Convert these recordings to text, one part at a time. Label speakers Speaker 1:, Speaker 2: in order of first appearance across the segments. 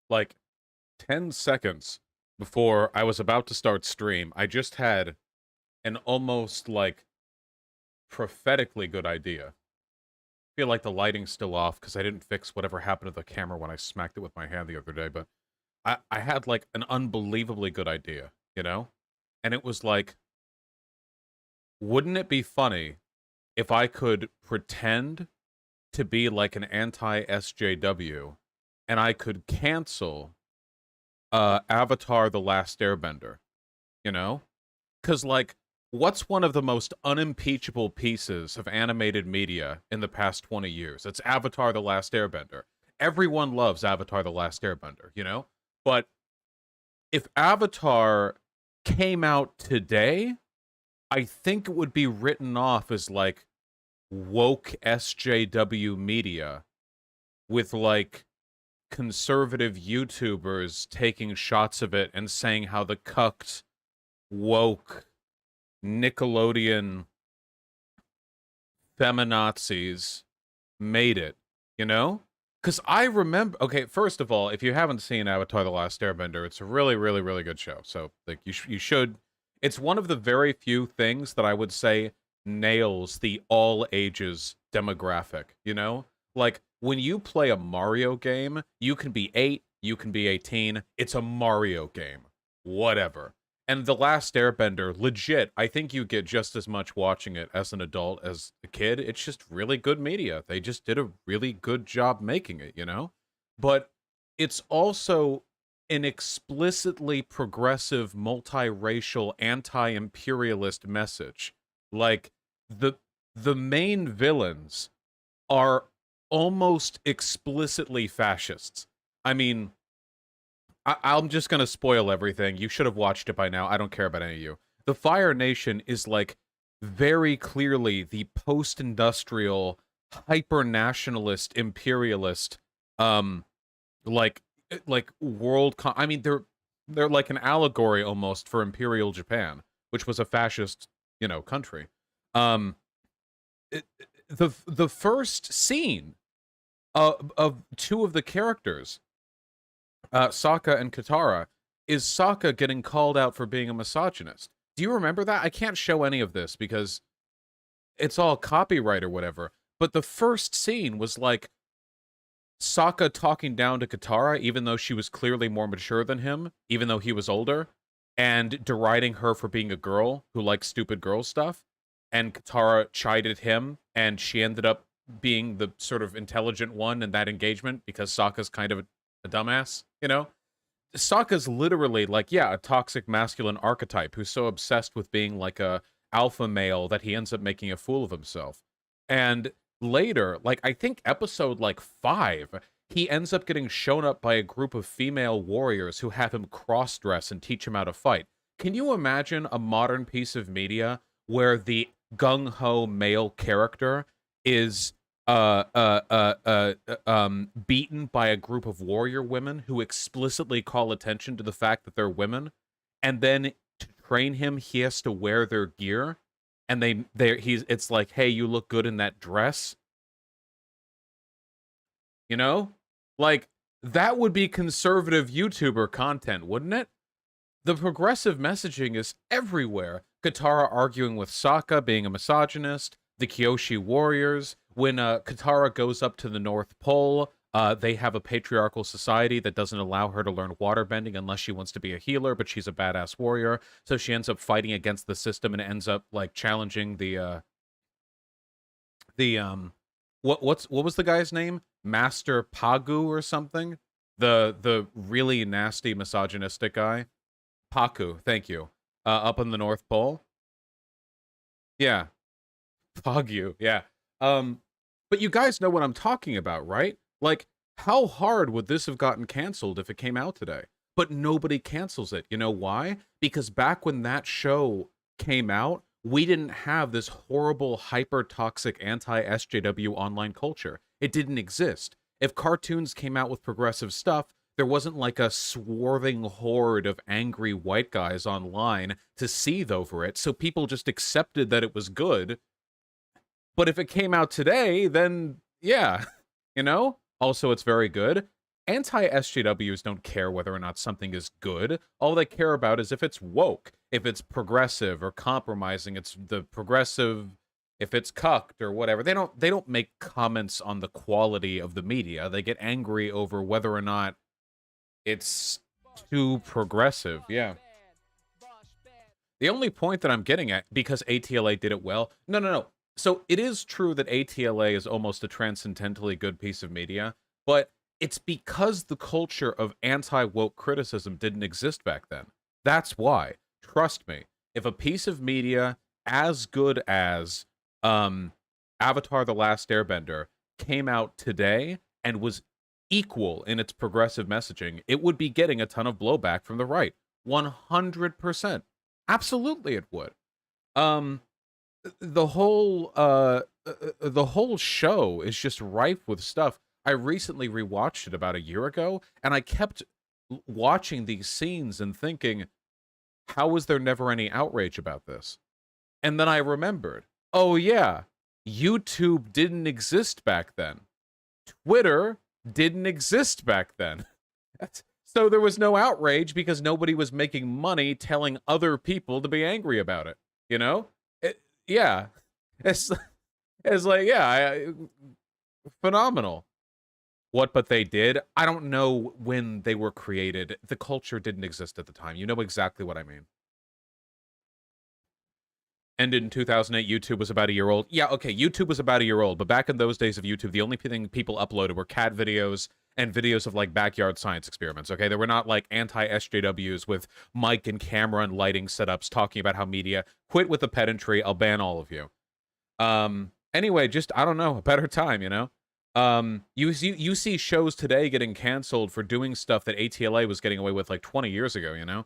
Speaker 1: Like 10 seconds before I was about to start stream, I just had an almost like prophetically good idea. I feel like the lighting's still off because I didn't fix whatever happened to the camera when I smacked it with my hand the other day, but I had like an unbelievably good idea, you know? And it was like, wouldn't it be funny if I could pretend to be like an anti SJW and I could cancel Avatar The Last Airbender, you know? Because, like, what's one of the most unimpeachable pieces of animated media in the past 20 years? It's Avatar The Last Airbender. Everyone loves Avatar The Last Airbender, you know? But if Avatar came out today, I think it would be written off as, like, woke SJW media with, like, conservative YouTubers taking shots of it and saying how the cucked, woke, Nickelodeon feminazis made it, you know? Because I remember, okay, first of all, if you haven't seen Avatar The Last Airbender, it's a really, really, really good show. So, like, you should, it's one of the very few things that I would say nails the all ages demographic, you know? Like, when you play a Mario game, you can be 8, you can be 18, it's a Mario game. Whatever. And The Last Airbender, legit, I think you get just as much watching it as an adult as a kid. It's just really good media. They just did a really good job making it, you know? But it's also an explicitly progressive, multiracial, anti-imperialist message. Like the the main villains are almost explicitly fascists. I mean, I'm just gonna spoil everything. You should have watched it by now. I don't care about any of you. The Fire Nation is like very clearly the post-industrial, hyper-nationalist, imperialist, um, like I mean, they're like an allegory almost for Imperial Japan, which was a fascist, you know, country. Um, it, the first scene of two of the characters, Sokka and Katara, is Sokka getting called out for being a misogynist. Do you remember that? I can't show any of this because it's all copyright or whatever. But the first scene was like Sokka talking down to Katara, even though she was clearly more mature than him, even though he was older, and deriding her for being a girl who likes stupid girl stuff. And Katara chided him, and she ended up being the sort of intelligent one in that engagement because Sokka's kind of a dumbass, you know? Sokka's literally like, yeah, a toxic masculine archetype who's so obsessed with being like a alpha male that he ends up making a fool of himself. And later, like I think episode like 5, he ends up getting shown up by a group of female warriors who have him cross-dress and teach him how to fight. Can you imagine a modern piece of media where the gung-ho male character is beaten by a group of warrior women who explicitly call attention to the fact that they're women, and then to train him, he has to wear their gear, and it's like, hey, you look good in that dress, you know, like that would be conservative YouTuber content, wouldn't it? The progressive messaging is everywhere. Katara arguing with Sokka, being a misogynist, the Kyoshi warriors. When Katara goes up to the North Pole, they have a patriarchal society that doesn't allow her to learn waterbending unless she wants to be a healer, but she's a badass warrior. So she ends up fighting against the system and ends up like challenging the what was the guy's name? Master Pagu or something? The really nasty misogynistic guy. Paku, thank you. Up on the North Pole. Yeah, Pagyu. Yeah. But you guys know what I'm talking about, right? Like, how hard would this have gotten canceled if it came out today? But nobody cancels it. You know why? Because back when that show came out, we didn't have this horrible, hyper toxic anti SJW online culture. It didn't exist. If cartoons came out with progressive stuff, there wasn't like a swarthing horde of angry white guys online to seethe over it, so people just accepted that it was good. But if it came out today, then yeah, you know? Also, it's very good. anti-SJWs don't care whether or not something is good. All they care about is if it's woke, if it's progressive or compromising, it's the progressive, if it's cucked or whatever. They don't make comments on the quality of the media. They get angry over whether or not it's too progressive. Yeah. The only point that I'm getting at, because ATLA did it well. No. So it is true that ATLA is almost a transcendentally good piece of media, but it's because the culture of anti-woke criticism didn't exist back then. That's why. Trust me. If a piece of media as good as Avatar: The Last Airbender came out today and was equal in its progressive messaging, it would be getting a ton of blowback from the right. 100%. Absolutely it would. Um the whole show is just rife with stuff. I recently rewatched it about a year ago, and I kept watching these scenes and thinking, how was there never any outrage about this? And then I remembered, oh yeah, YouTube didn't exist back then. Twitter didn't exist back then. So there was no outrage because nobody was making money telling other people to be angry about it. You know? Yeah. It's like, yeah, phenomenal. What, but they did? I don't know when they were created. The culture didn't exist at the time. You know exactly what I mean. And in 2008, YouTube was about a year old. Yeah, okay, YouTube was about a year old, but back in those days of YouTube, the only thing people uploaded were cat videos and videos of, like, backyard science experiments, okay? There were not, like, anti-SJWs with mic and camera and lighting setups talking about how media... Quit with the pedantry, I'll ban all of you. Anyway, just, I don't know, a better time, you know? You see shows today getting canceled for doing stuff that ATLA was getting away with, like, 20 years ago, you know?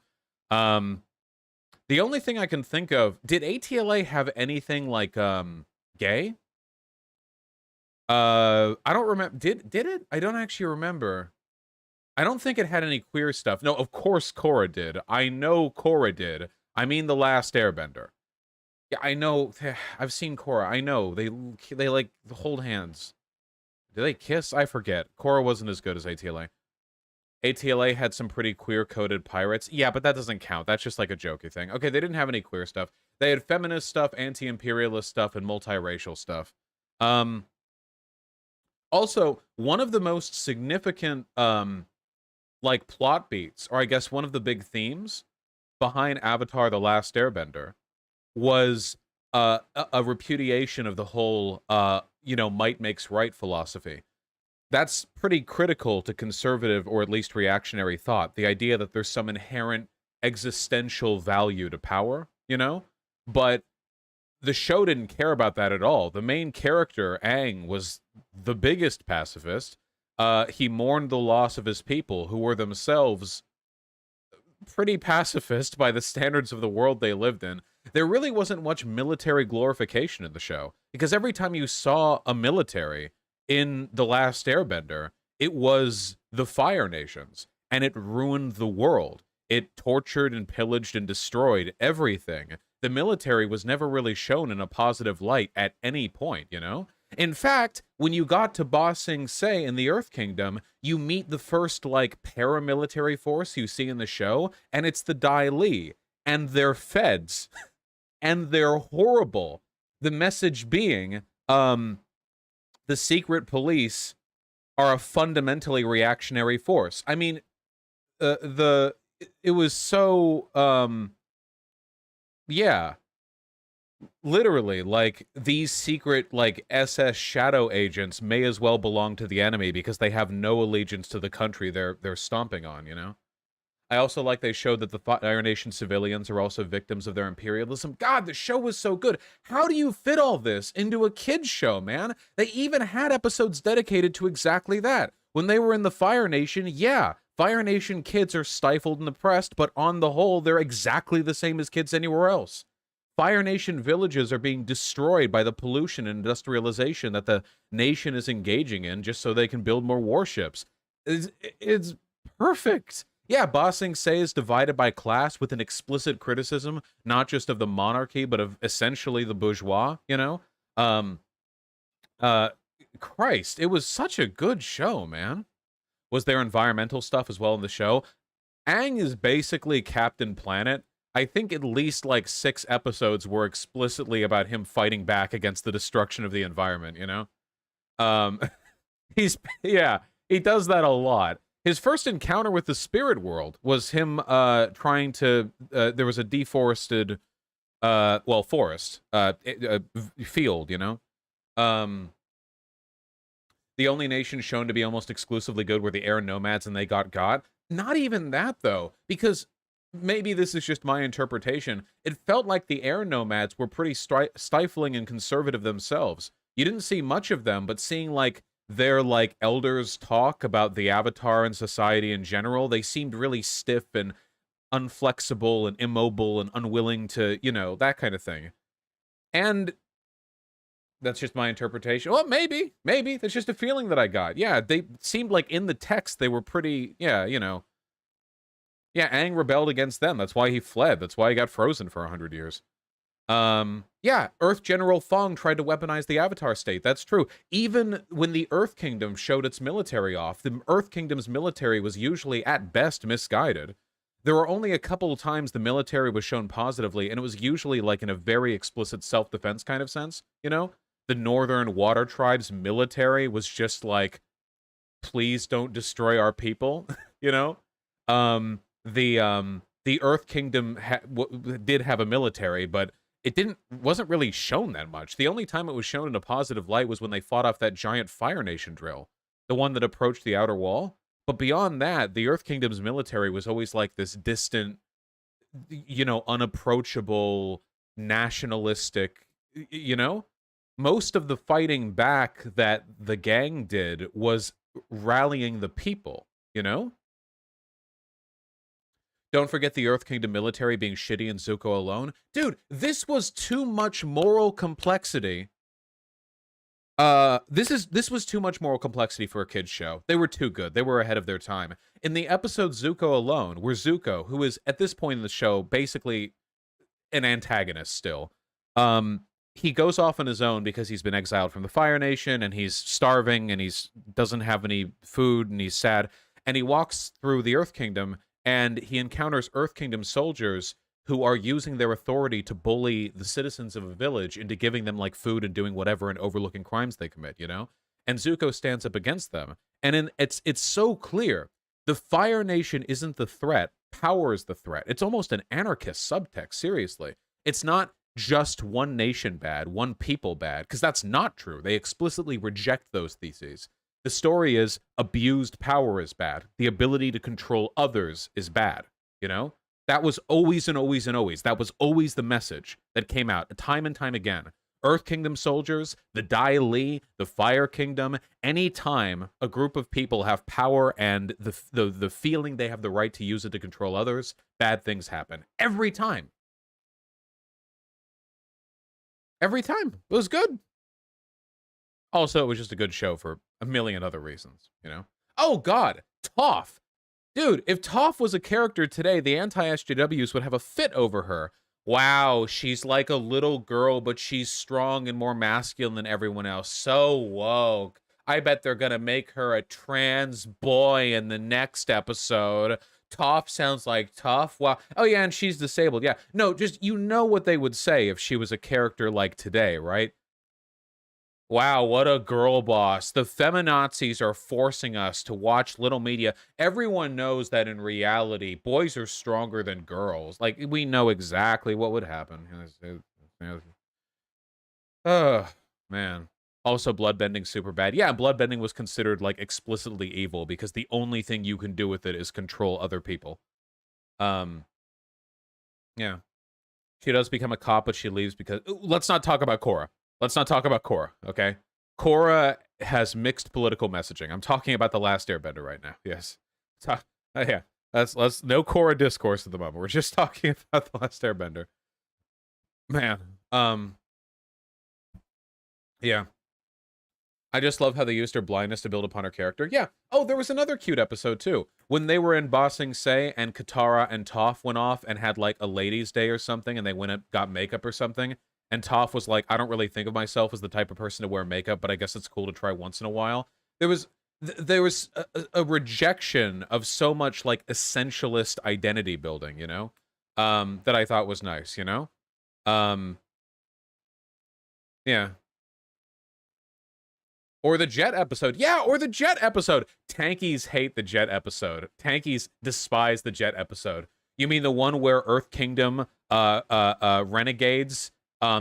Speaker 1: The only thing I can think of... Did ATLA have anything, like, gay? I don't remember. Did it? I don't actually remember. I don't think it had any queer stuff. No, of course Korra did. I know Korra did. I mean The Last Airbender. Yeah, I know. I've seen Korra. I know. They like hold hands. Do they kiss? I forget. Korra wasn't as good as ATLA. ATLA had some pretty queer-coded pirates. Yeah, but that doesn't count. That's just like a jokey thing. Okay, they didn't have any queer stuff. They had feminist stuff, anti-imperialist stuff, and multiracial stuff. Also, one of the most significant, like, plot beats, or I guess one of the big themes behind Avatar: The Last Airbender was a repudiation of the whole, you know, might makes right philosophy. That's pretty critical to conservative or at least reactionary thought. The idea that there's some inherent existential value to power, you know? But the show didn't care about that at all. The main character, Aang, was the biggest pacifist. He mourned the loss of his people, who were themselves pretty pacifist by the standards of the world they lived in. There really wasn't much military glorification in the show, because every time you saw a military in The Last Airbender, it was the Fire Nations, and it ruined the world. It tortured and pillaged and destroyed everything. The military was never really shown in a positive light at any point, you know? In fact, when you got to Ba Sing Se in the Earth Kingdom, you meet the first, like, paramilitary force you see in the show, and it's the Dai Li, and they're feds, and they're horrible. The message being, the secret police are a fundamentally reactionary force. I mean, it was so, yeah. Literally, like, these secret, like, SS shadow agents may as well belong to the enemy because they have no allegiance to the country they're stomping on, you know? I also like they showed that the Fire Nation civilians are also victims of their imperialism. God, the show was so good. How do you fit all this into a kid's show, man? They even had episodes dedicated to exactly that. When they were in the Fire Nation, yeah, Fire Nation kids are stifled and oppressed, but on the whole, they're exactly the same as kids anywhere else. Fire Nation villages are being destroyed by the pollution and industrialization that the nation is engaging in just so they can build more warships. It's perfect. Yeah, Ba Sing Se is divided by class with an explicit criticism, not just of the monarchy, but of essentially the bourgeois, you know? Christ, it was such a good show, man. was their environmental stuff as well in the show. Aang is basically Captain Planet. I think at least like 6 episodes were explicitly about him fighting back against the destruction of the environment, you know? Um, yeah, he does that a lot. His first encounter with the spirit world was him trying to there was a deforested forest field, you know. The only nation shown to be almost exclusively good were the air nomads, and they got. Not even that though, because maybe this is just my interpretation. It felt like the air nomads were pretty stifling and conservative themselves. You didn't see much of them, but seeing like their like elders talk about the Avatar and society in general, they seemed really stiff and unflexible and immobile and unwilling to, you know, that kind of thing. And that's just my interpretation. Well, maybe that's just a feeling that I got. Yeah, they seemed like in the text they were pretty, yeah, you know. Yeah, Aang rebelled against them. That's why he fled. That's why he got frozen for 100 years. Yeah, Earth General Fong tried to weaponize the Avatar state. That's true. Even when the Earth Kingdom showed its military off, the Earth Kingdom's military was usually at best misguided. There were only a couple of times the military was shown positively, and it was usually like in a very explicit self-defense kind of sense, you know? The Northern Water Tribe's military was just like, please don't destroy our people, you know? The Earth Kingdom did have a military, but it wasn't really shown that much. The only time it was shown in a positive light was when they fought off that giant Fire Nation drill, the one that approached the outer wall. But beyond that, the Earth Kingdom's military was always like this distant, you know, unapproachable, nationalistic, you know? Most of the fighting back that the gang did was rallying the people, you know? Don't forget the Earth Kingdom military being shitty and Zuko alone. Dude, this was too much moral complexity. This was too much moral complexity for a kid's show. They were too good. They were ahead of their time. In the episode Zuko Alone, where Zuko, who is at this point in the show basically an antagonist still, he goes off on his own because he's been exiled from the Fire Nation and he's starving and he's doesn't have any food and he's sad. And he walks through the Earth Kingdom and he encounters Earth Kingdom soldiers who are using their authority to bully the citizens of a village into giving them like food and doing whatever and overlooking crimes they commit, you know? And Zuko stands up against them. And it's so clear. The Fire Nation isn't the threat. Power is the threat. It's almost an anarchist subtext, seriously. It's not just one nation bad, one people bad, because that's not true. They explicitly reject those theses. The story is abused power is bad. The ability to control others is bad, you know? That was always and always and always. That was always the message that came out time and time again. Earth Kingdom soldiers, the Dai Li, the Fire Kingdom, any time a group of people have power and the feeling they have the right to use it to control others, bad things happen. Every time. Every time. It was good. Also, it was just a good show for a million other reasons, you know? Oh, God. Toph. Dude, if Toph was a character today, the anti-SJWs would have a fit over her. Wow, she's like a little girl, but she's strong and more masculine than everyone else. So woke. I bet they're gonna make her a trans boy in the next episode. Toph sounds like tough. Wow. Oh, yeah, and she's disabled. Yeah. No, just, you know what they would say if she was a character like today, right? Wow, what a girl boss. The feminazis are forcing us to watch little media. Everyone knows that in reality, boys are stronger than girls. Like, we know exactly what would happen. Oh, man. Also, bloodbending super bad. Yeah, bloodbending was considered, like, explicitly evil because the only thing you can do with it is control other people. Yeah. She does become a cop, but she leaves because... Let's not talk about Korra. Let's not talk about Korra, okay? Korra has mixed political messaging. I'm talking about The Last Airbender right now. Yes. Yeah. Let's no Korra discourse at the moment. We're just talking about The Last Airbender. Man. Yeah. I just love how they used her blindness to build upon her character. Yeah. Oh, there was another cute episode, too. When they were in Ba Sing Se and Katara and Toph went off and had, like, a ladies' day or something, and they went and got makeup or something, and Toph was like, I don't really think of myself as the type of person to wear makeup, but I guess it's cool to try once in a while. There was there was a rejection of so much like essentialist identity building, you know, that I thought was nice, you know. Yeah. Or the Jet episode. Yeah, or the Jet episode. Tankies hate the Jet episode. Tankies despise the Jet episode. You mean the one where Earth Kingdom renegades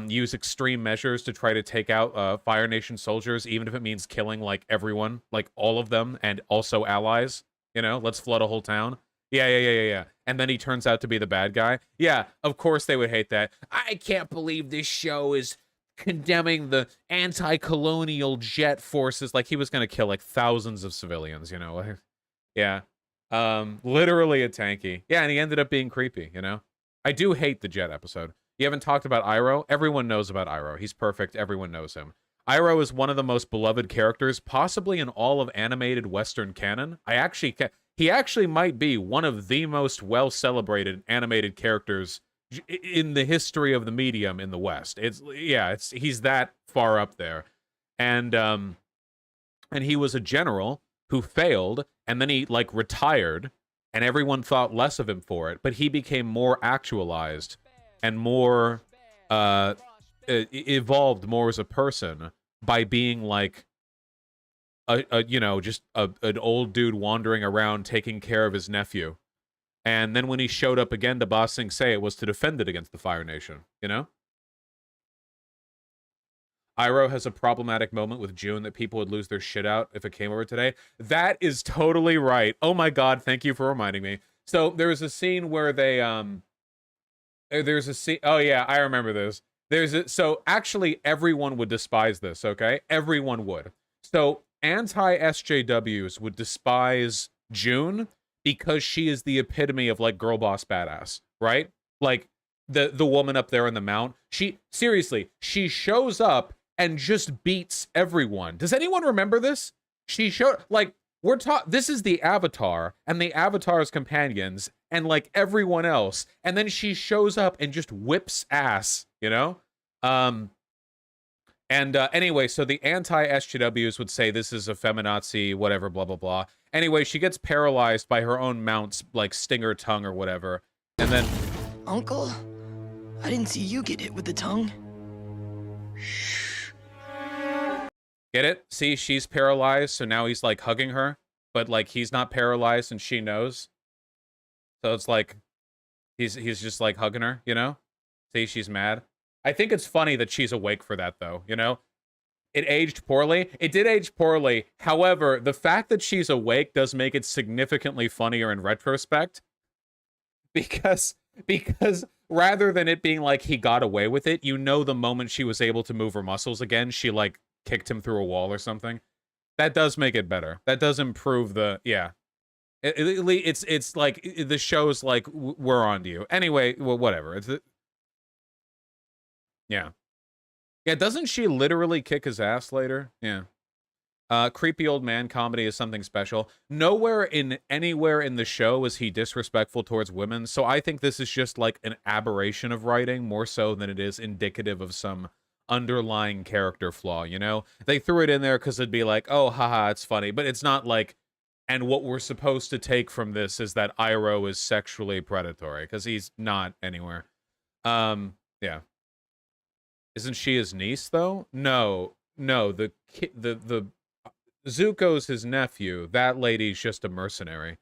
Speaker 1: use extreme measures to try to take out Fire Nation soldiers, even if it means killing like everyone, like all of them, and also allies? You know, let's flood a whole town. Yeah. And then he turns out to be the bad guy. Yeah, of course they would hate that. I can't believe this show is condemning the anti-colonial jet forces. Like he was going to kill like thousands of civilians, you know. Yeah. Literally a tanky. Yeah, and he ended up being creepy, you know. I do hate the Jet episode. You haven't talked about Iroh? Everyone knows about Iroh. He's perfect. Everyone knows him. Iroh is one of the most beloved characters, possibly in all of animated Western canon. He actually might be one of the most well-celebrated animated characters in the history of the medium in the West. He's that far up there. And he was a general who failed, and then he like retired, and everyone thought less of him for it, but he became more actualized and more evolved more as a person by being like an old dude wandering around taking care of his nephew. And then when he showed up again to Ba Sing Se, it was to defend it against the Fire Nation, you know? Iroh has a problematic moment with June that people would lose their shit out if it came over today. That is totally right. Oh my god, thank you for reminding me. So there was a scene where they there's a scene. Oh yeah, I remember this. So actually everyone would despise this, okay? Everyone would. So anti-SJWs would despise June because she is the epitome of like girl boss badass, right? Like the woman up there on the mount. She shows up and just beats everyone. Does anyone remember this? She showed like this is the Avatar and the Avatar's companions and like everyone else, and then she shows up and just whips ass, you know? Anyway, so the anti-SJWs would say this is a feminazi, whatever, blah, blah, blah. Anyway, she gets paralyzed by her own mount's, like, stinger tongue or whatever. And then...
Speaker 2: Uncle? I didn't see you get hit with the tongue.
Speaker 1: Get it? See, she's paralyzed, so now he's, like, hugging her. But, like, he's not paralyzed and she knows. So it's like, he's just, like, hugging her, you know? See, she's mad. I think it's funny that she's awake for that, though, you know? It aged poorly. It did age poorly. However, the fact that she's awake does make it significantly funnier in retrospect. Because rather than it being like he got away with it, you know the moment she was able to move her muscles again, she, like, kicked him through a wall or something. That does make it better. That does improve the... Yeah. It's like, the show's like, we're on to you. Anyway, well, whatever. Yeah. Yeah, doesn't she literally kick his ass later? Yeah. Creepy old man comedy is something special. Anywhere in the show is he disrespectful towards women, so I think this is just like an aberration of writing, more so than it is indicative of some underlying character flaw, you know? They threw it in there because it'd be like, oh, haha, it's funny, but it's not like, and what we're supposed to take from this is that Iroh is sexually predatory, because he's not anywhere. Yeah. Isn't she his niece, though? No, the Zuko's his nephew. That lady's just a mercenary.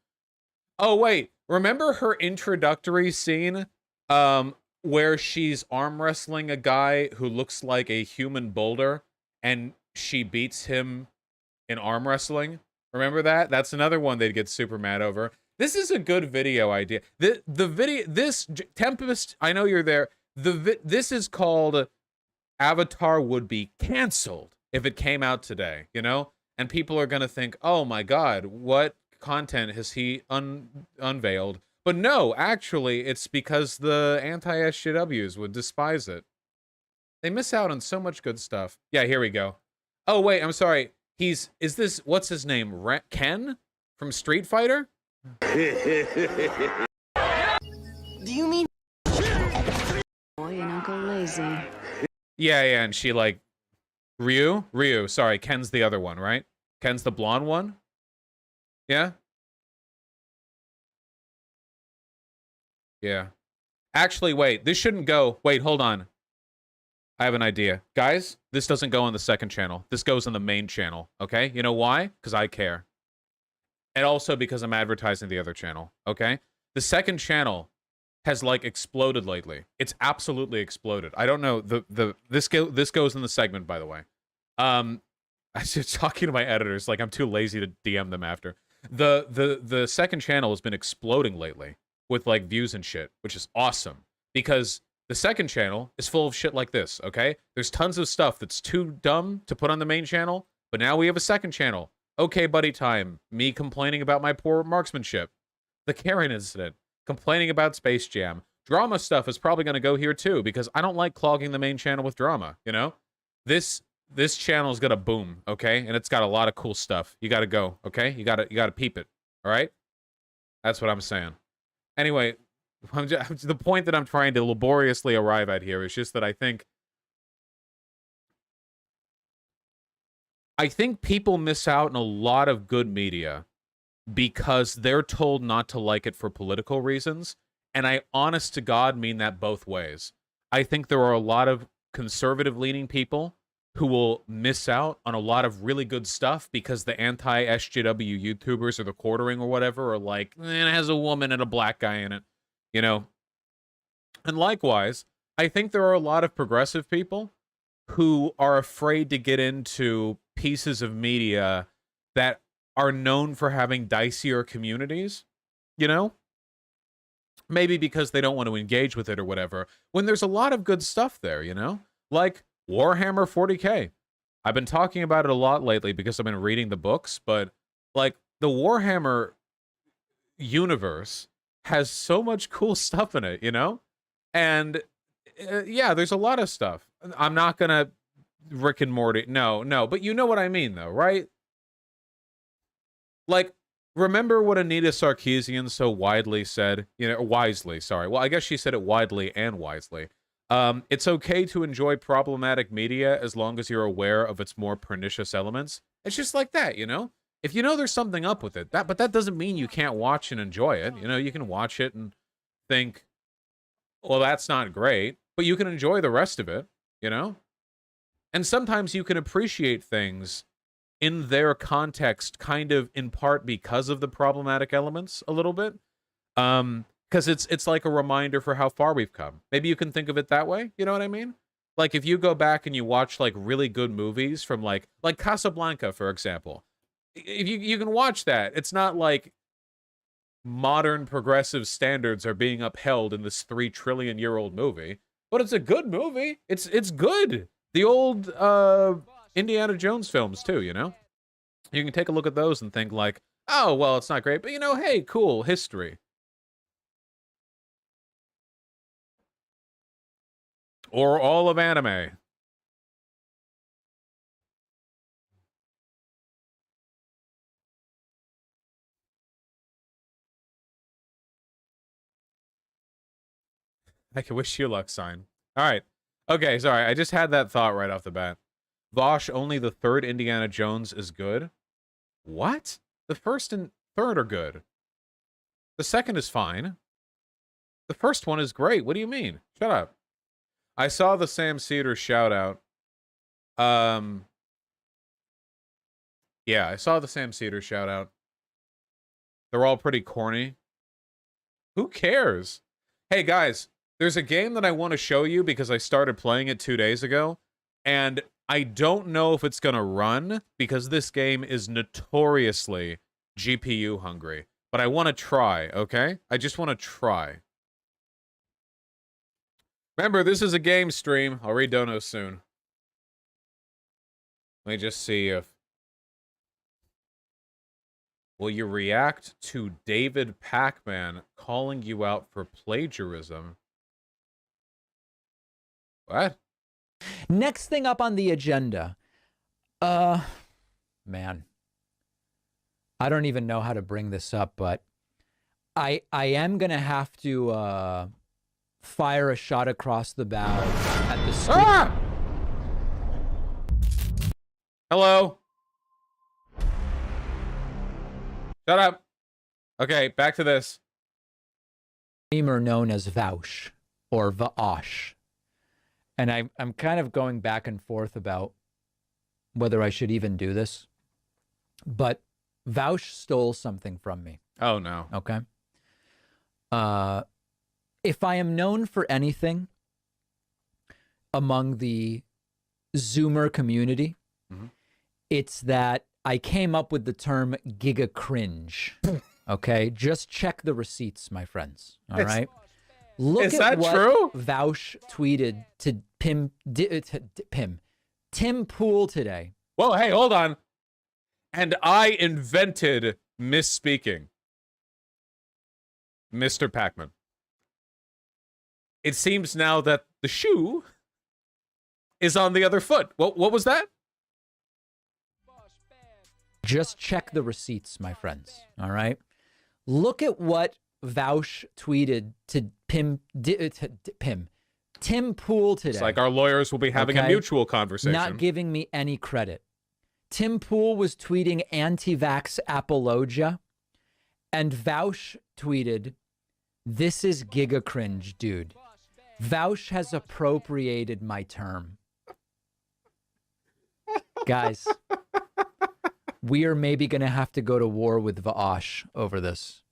Speaker 1: Oh, wait. Remember her introductory scene where she's arm wrestling a guy who looks like a human boulder and she beats him in arm wrestling? Remember that? That's another one they'd get super mad over. This is a good video idea. This Tempest, I know you're there. This is called Avatar would be canceled if it came out today, you know? And people are going to think, oh my god, what content has he unveiled? But no, actually, it's because the anti-SJWs would despise it. They miss out on so much good stuff. Yeah, here we go. Oh, wait, I'm sorry. What's his name? Ken? From Street Fighter?
Speaker 2: Do you mean...
Speaker 3: Boy and Uncle Lazy.
Speaker 1: Yeah, and she like... Ryu, sorry, Ken's the other one, right? Ken's the blonde one? Yeah? Yeah. Actually, wait. This shouldn't go. Wait, hold on. I have an idea. Guys, this doesn't go on the second channel. This goes on the main channel, okay? You know why? Because I care. And also because I'm advertising the other channel, okay? The second channel has, like, exploded lately. It's absolutely exploded. I don't know. This goes in the segment, by the way. I was just talking to my editors, like, I'm too lazy to DM them after. The second channel has been exploding lately with, like, views and shit, which is awesome. Because the second channel is full of shit like this, okay? There's tons of stuff that's too dumb to put on the main channel, but now we have a second channel. Okay, buddy time. Me complaining about my poor marksmanship. The Karen incident. Complaining about Space Jam. Drama stuff is probably going to go here too, because I don't like clogging the main channel with drama, you know? This channel is going to boom, okay? And it's got a lot of cool stuff. You got to go, okay? You got to peep it, all right? That's what I'm saying. Anyway, the point that I'm trying to laboriously arrive at here is just that I think people miss out on a lot of good media because they're told not to like it for political reasons. And I, honest to God, mean that both ways. I think there are a lot of conservative-leaning people who will miss out on a lot of really good stuff because the anti-SJW YouTubers or the Quartering or whatever are like, it has a woman and a black guy in it, you know? And likewise, I think there are a lot of progressive people who are afraid to get into pieces of media that are known for having dicier communities, you know? Maybe because they don't want to engage with it or whatever, when there's a lot of good stuff there, you know? Like Warhammer 40K. I've been talking about it a lot lately because I've been reading the books, but like the Warhammer universe has so much cool stuff in it, you know? And yeah, there's a lot of stuff. I'm not gonna Rick and Morty. No, but you know what I mean though, right? Like, remember what Anita Sarkeesian so widely said, you know, wisely, sorry. Well, I guess she said it widely and wisely. It's okay to enjoy problematic media as long as you're aware of its more pernicious elements. It's just like that, you know? If you know there's something up with it, but that doesn't mean you can't watch and enjoy it. You know, you can watch it and think, well, that's not great, but you can enjoy the rest of it, you know? And sometimes you can appreciate things in their context, kind of in part because of the problematic elements a little bit. Because it's like a reminder for how far we've come. Maybe you can think of it that way, you know what I mean? Like if you go back and you watch like really good movies from like Casablanca, for example. If you can watch that, it's not like modern progressive standards are being upheld in this 3 trillion year old movie, but it's a good movie. It's good. The old Indiana Jones films too, you know? You can take a look at those and think like, oh, well, it's not great, but you know, hey, cool, history. Or all of anime. I can wish you luck, sign. All right. Okay, sorry. I just had that thought right off the bat. Vosh, only the third Indiana Jones is good? What? The first and third are good. The second is fine. The first one is great. What do you mean? Shut up. I saw the Sam Cedar shout out. Yeah, I saw the Sam Cedar shout out. They're all pretty corny. Who cares? Hey guys, there's a game that I want to show you because I started playing it 2 days ago, and I don't know if it's gonna run because this game is notoriously GPU hungry. But I want to try, okay? I just want to try. Remember, this is a game stream. I'll read donos soon. Let me just see if... Will you react to David Pacman calling you out for plagiarism? What?
Speaker 4: Next thing up on the agenda. Man. I don't even know how to bring this up, but I am going to have to fire a shot across the bow at the street.
Speaker 1: Ah! Hello? Shut up. Okay, back to this.
Speaker 4: Streamer known as Vaush or Vaush. And I'm kind of going back and forth about whether I should even do this. But Vaush stole something from me.
Speaker 1: Oh, no.
Speaker 4: Okay. If I am known for anything among the Zoomer community, it's that I came up with the term giga cringe. Okay, just check the receipts, my friends. All right. Look
Speaker 1: is
Speaker 4: at
Speaker 1: that
Speaker 4: what
Speaker 1: true?
Speaker 4: Vaush tweeted to Tim Pool today.
Speaker 1: Whoa, hey, hold on. And I invented misspeaking. Mr. Pac-Man. It seems now that the shoe is on the other foot. What was that?
Speaker 4: Just check the receipts, my friends. All right. Look at what Vaush tweeted to Tim Pool today.
Speaker 1: It's like our lawyers will be having a mutual conversation.
Speaker 4: Not giving me any credit. Tim Pool was tweeting anti-vax apologia, and Vaush tweeted, "This is giga cringe, dude. Vaush has appropriated my term." Guys, we are maybe going to have to go to war with Vaush over this.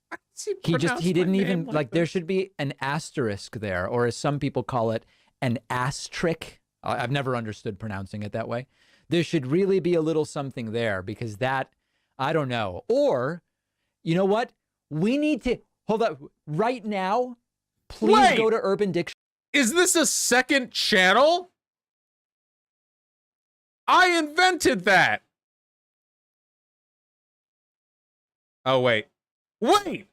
Speaker 4: He didn't even, like there should be an asterisk there, or as some people call it, an asterisk. I've never understood pronouncing it that way. There should really be a little something there, because that, I don't know. Or, you know what? We need to, hold up, right now, please go to Urban Dictionary.
Speaker 1: Is this a second channel? I invented that. Oh, wait. Wait!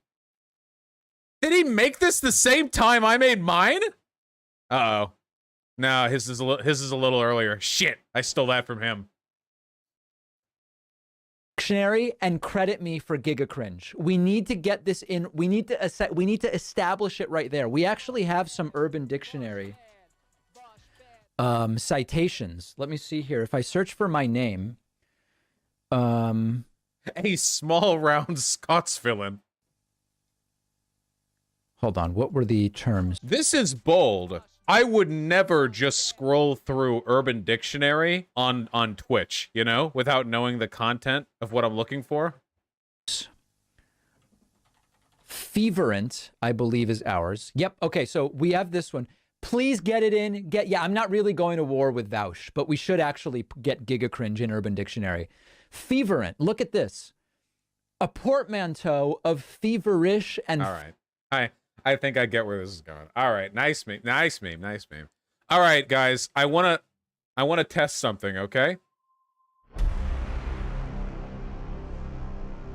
Speaker 1: Did he make this the same time I made mine? Uh-oh. No, his is a little earlier. Shit, I stole that from him.
Speaker 4: Dictionary and credit me for giga cringe. We need to get this in. We need to establish it right there. We actually have some Urban Dictionary citations. Let me see here. If I search for my name,
Speaker 1: A small round Scots villain.
Speaker 4: Hold on. What were the terms?
Speaker 1: This is bold. I would never just scroll through Urban Dictionary on Twitch, you know, without knowing the content of what I'm looking for.
Speaker 4: Feverent, I believe, is ours. Yep. Okay, so we have this one. Please get it in. Yeah, I'm not really going to war with Vaush, but we should actually get giga cringe in Urban Dictionary. Feverent. Look at this. A portmanteau of feverish and...
Speaker 1: All right. I think I get where this is going. All right, nice meme. All right, guys, I want to test something, okay?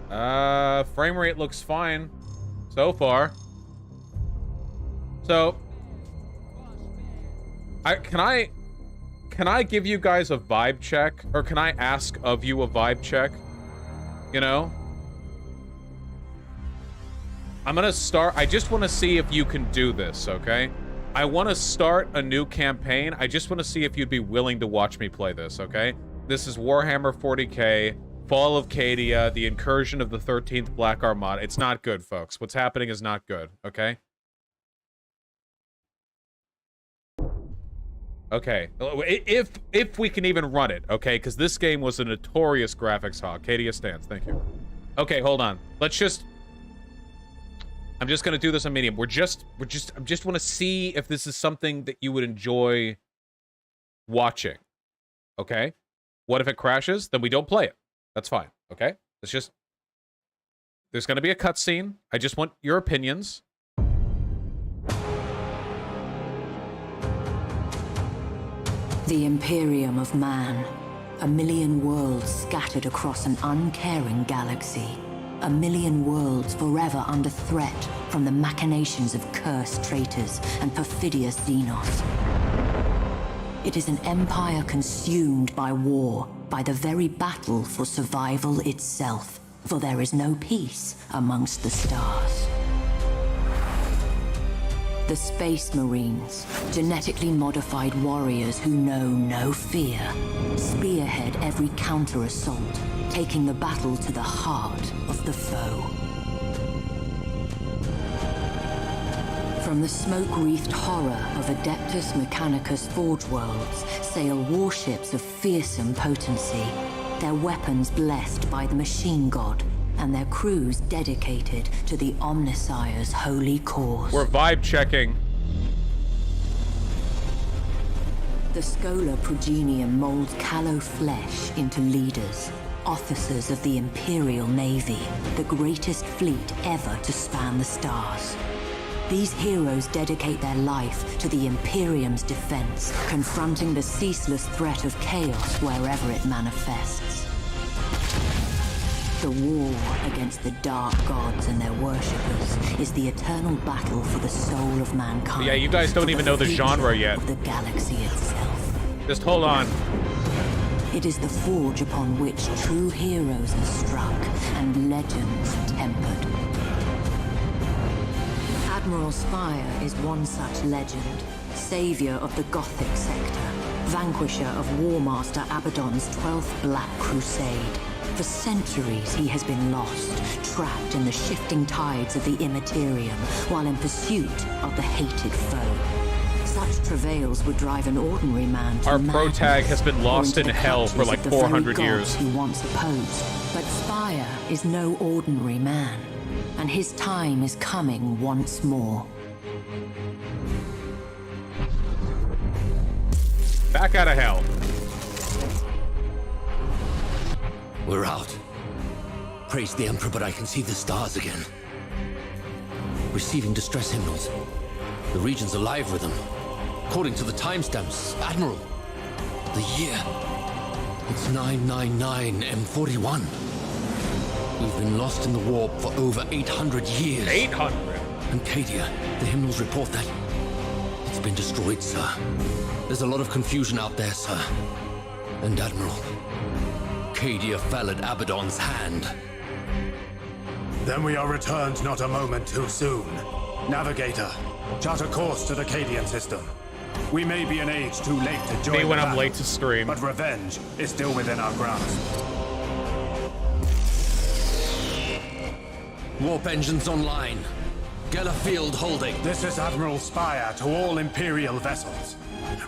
Speaker 1: Frame rate looks fine so far. So, can I give you guys a vibe check, or can I ask of you a vibe check? You know? I'm gonna start. I just want to see if you can do this, okay? I want to start a new campaign. I just want to see if you'd be willing to watch me play this, okay? This is Warhammer 40k, Fall of Cadia, the incursion of the 13th Black Armada. It's not good, folks. What's happening is not good, okay? Okay, if we can even run it, okay? Because this game was a notorious graphics hog. Cadia stands, thank you. Okay, hold on. Let's just... I'm just gonna do this on medium. I just want to see if this is something that you would enjoy watching. Okay? What if it crashes? Then we don't play it. That's fine. Okay? It's just... There's gonna be a cutscene. I just want your opinions.
Speaker 5: The Imperium of Man. A million worlds scattered across an uncaring galaxy. A million worlds forever under threat from the machinations of cursed traitors and perfidious Xenos. It is an empire consumed by war, by the very battle for survival itself, for there is no peace amongst the stars. The Space Marines, genetically modified warriors who know no fear, spearhead every counter-assault, taking the battle to the heart of the foe. From the smoke-wreathed horror of Adeptus Mechanicus Forge Worlds sail warships of fearsome potency, their weapons blessed by the machine god, and their crews dedicated to the Omnissire's holy cause.
Speaker 1: We're vibe checking.
Speaker 5: The Schola Progenium molds callow flesh into leaders, officers of the Imperial Navy, the greatest fleet ever to span the stars. These heroes dedicate their life to the Imperium's defense, confronting the ceaseless threat of chaos wherever it manifests. The war against the dark gods and their worshippers is the eternal battle for the soul of mankind.
Speaker 1: Yeah, you guys don't even know the genre yet.
Speaker 5: Of the galaxy itself.
Speaker 1: Just hold on.
Speaker 5: It is the forge upon which true heroes are struck and legends tempered. Admiral Spire is one such legend, savior of the Gothic sector, vanquisher of Warmaster Abaddon's 12th Black Crusade. For centuries he has been lost, trapped in the shifting tides of the Immaterium, while in pursuit of the hated foe. Such travails would drive an ordinary man to
Speaker 1: Our
Speaker 5: madness,
Speaker 1: protag has been lost
Speaker 5: or
Speaker 1: in
Speaker 5: into the
Speaker 1: hell for
Speaker 5: clutches
Speaker 1: like
Speaker 5: of the very
Speaker 1: 400
Speaker 5: gods
Speaker 1: years.
Speaker 5: He once opposed. But Spire is no ordinary man, and his time is coming once more.
Speaker 1: Back out of hell.
Speaker 6: We're out. Praise the Emperor, but I can see the stars again. Receiving distress hymnals. The region's alive with them. According to the timestamps, Admiral, the year. It's 999 M41. We've been lost in the warp for over 800 years.
Speaker 1: 800.
Speaker 6: And Cadia, the hymnals report that it's been destroyed, sir. There's a lot of confusion out there, sir. And Admiral, Cadia fell at Abaddon's hand.
Speaker 7: Then we are returned not a moment too soon. Navigator, chart a course to the Cadian system. We may be an age too late to join
Speaker 1: Me when
Speaker 7: the
Speaker 1: I'm
Speaker 7: battle,
Speaker 1: late to stream.
Speaker 7: but revenge is still within our grasp.
Speaker 6: Warp engines online. Geller field holding.
Speaker 7: This is Admiral Spire to all Imperial vessels.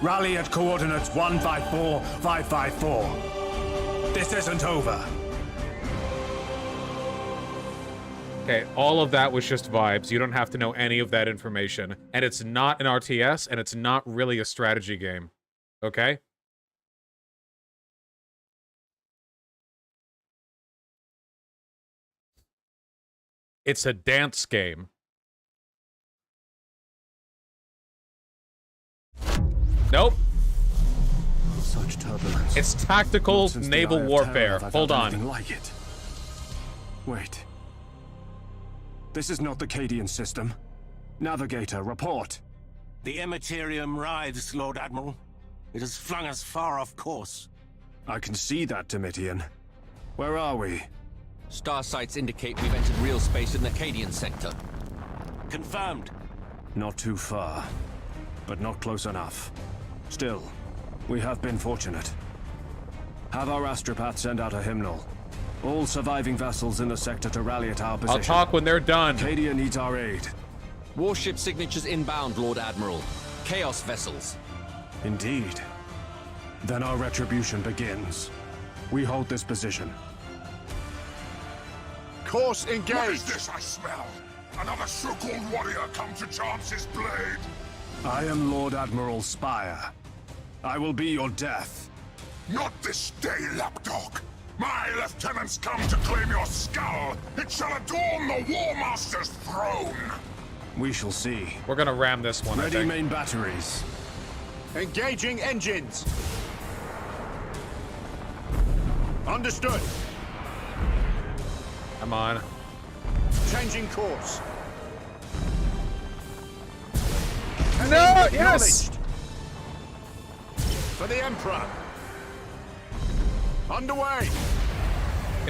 Speaker 7: Rally at coordinates 154554. This isn't over.
Speaker 1: Okay, all of that was just vibes. You don't have to know any of that information. And it's not an RTS, and it's not really a strategy game. Okay? It's a dance game. Nope.
Speaker 7: Such turbulence.
Speaker 1: It's tactical
Speaker 7: Not since the
Speaker 1: naval
Speaker 7: Eye of
Speaker 1: warfare.
Speaker 7: Terror have I
Speaker 1: Hold
Speaker 7: felt
Speaker 1: on.
Speaker 7: anything like it. Wait. This is not the Cadian system. Navigator, report.
Speaker 8: The Immaterium writhes, Lord Admiral. It has flung us far off course.
Speaker 7: I can see that, Domitian. Where are we?
Speaker 6: Star sites indicate we've entered real space in the Cadian sector.
Speaker 8: Confirmed.
Speaker 7: Not too far, but not close enough. Still, we have been fortunate. Have our astropath send out a hymnal. All surviving vessels in the sector to rally at our position.
Speaker 1: I'll talk when they're done.
Speaker 7: Cadia needs our aid.
Speaker 6: Warship signatures inbound, Lord Admiral. Chaos vessels.
Speaker 7: Indeed. Then our retribution begins. We hold this position.
Speaker 9: Course engaged! What is this I smell? Another so-called warrior come to chance his blade?
Speaker 7: I am Lord Admiral Spire. I will be your death.
Speaker 9: Not this day, lapdog! My lieutenants come to claim your skull! It shall adorn the War Master's throne!
Speaker 7: We shall see.
Speaker 1: We're gonna ram this one, I
Speaker 7: Ready
Speaker 1: think.
Speaker 7: main batteries.
Speaker 9: Engaging engines! Understood!
Speaker 1: Come on.
Speaker 9: Changing course.
Speaker 1: No! Yes!
Speaker 9: Acknowledged. For the Emperor. Underway!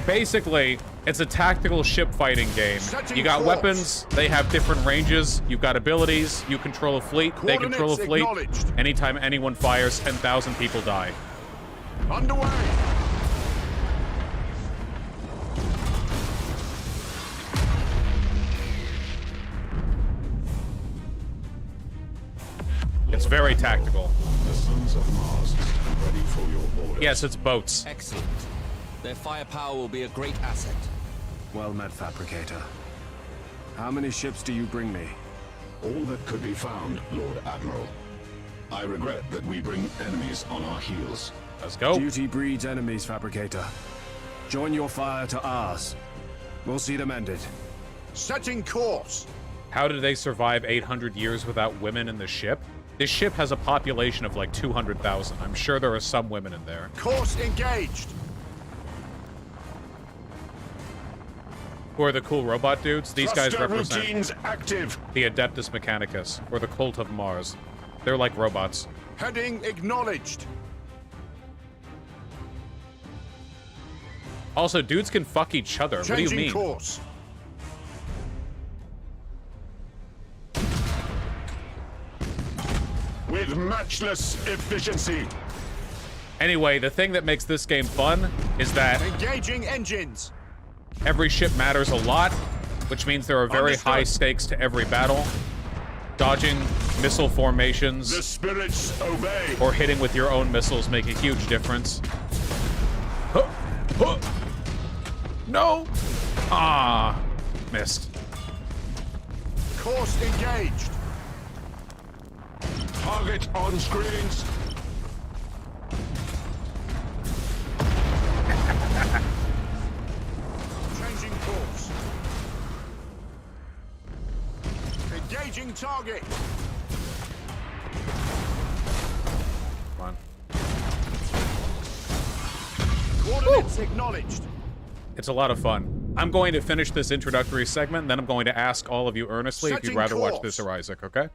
Speaker 1: Basically, it's a tactical ship fighting game. You got weapons, they have different ranges, you've got abilities, you control a fleet, they control a fleet.
Speaker 9: Acknowledged.
Speaker 1: Anytime anyone fires, 10,000 people die.
Speaker 9: Underway!
Speaker 1: very tactical.
Speaker 9: The Sons of Mars stand ready for your orders.
Speaker 1: Yes, it's boats.
Speaker 6: Excellent. Their firepower will be a great asset.
Speaker 7: Well met, Fabricator. How many ships do you bring me?
Speaker 9: All that could be found, Lord Admiral. I regret that we bring enemies on our heels.
Speaker 1: Let's go.
Speaker 7: Duty breeds enemies, Fabricator. Join your fire to ours. We'll see them ended.
Speaker 9: Setting course.
Speaker 1: How did they survive 800 years without women in the ship? This ship has a population of like 200,000. I'm sure there are some women in there.
Speaker 9: Course engaged.
Speaker 1: Who are the cool robot dudes? These guys
Speaker 9: Thruster
Speaker 1: represent
Speaker 9: routines active.
Speaker 1: the Adeptus Mechanicus, or the Cult of Mars. They're like robots.
Speaker 9: Heading acknowledged.
Speaker 1: Also, dudes can fuck each other. What do you mean?
Speaker 9: Course. With matchless efficiency.
Speaker 1: Anyway, the thing that makes this game fun is that
Speaker 9: Engaging engines.
Speaker 1: every ship matters a lot, which means there are very
Speaker 9: Understood.
Speaker 1: high stakes to every battle. Dodging missile formations
Speaker 9: The spirits obey.
Speaker 1: or hitting with your own missiles make a huge difference. Huh, huh. No! Ah, missed.
Speaker 9: Course engaged. Target on screens. Changing course. Engaging target.
Speaker 1: Come on.
Speaker 9: Coordinates acknowledged.
Speaker 1: It's a lot of fun. I'm going to finish this introductory segment, and then I'm going to ask all of you earnestly if you'd
Speaker 9: Setting
Speaker 1: rather watch
Speaker 9: course.
Speaker 1: this or Isaac, okay?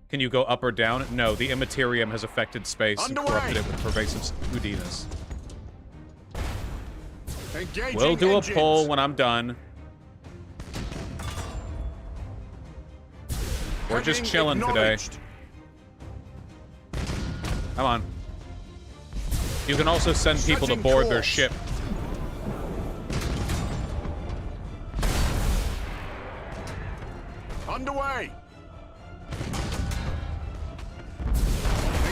Speaker 1: Can you go up or down? No, the Immaterium has affected space and
Speaker 9: Underway.
Speaker 1: corrupted it with pervasive houdiness.
Speaker 9: Engaging
Speaker 1: We'll do
Speaker 9: engines.
Speaker 1: a poll when I'm done. We're just
Speaker 9: Heading
Speaker 1: chilling today.
Speaker 9: acknowledged.
Speaker 1: Come on. You can also send people to
Speaker 9: Setting
Speaker 1: board their
Speaker 9: course.
Speaker 1: ship.
Speaker 9: Underway.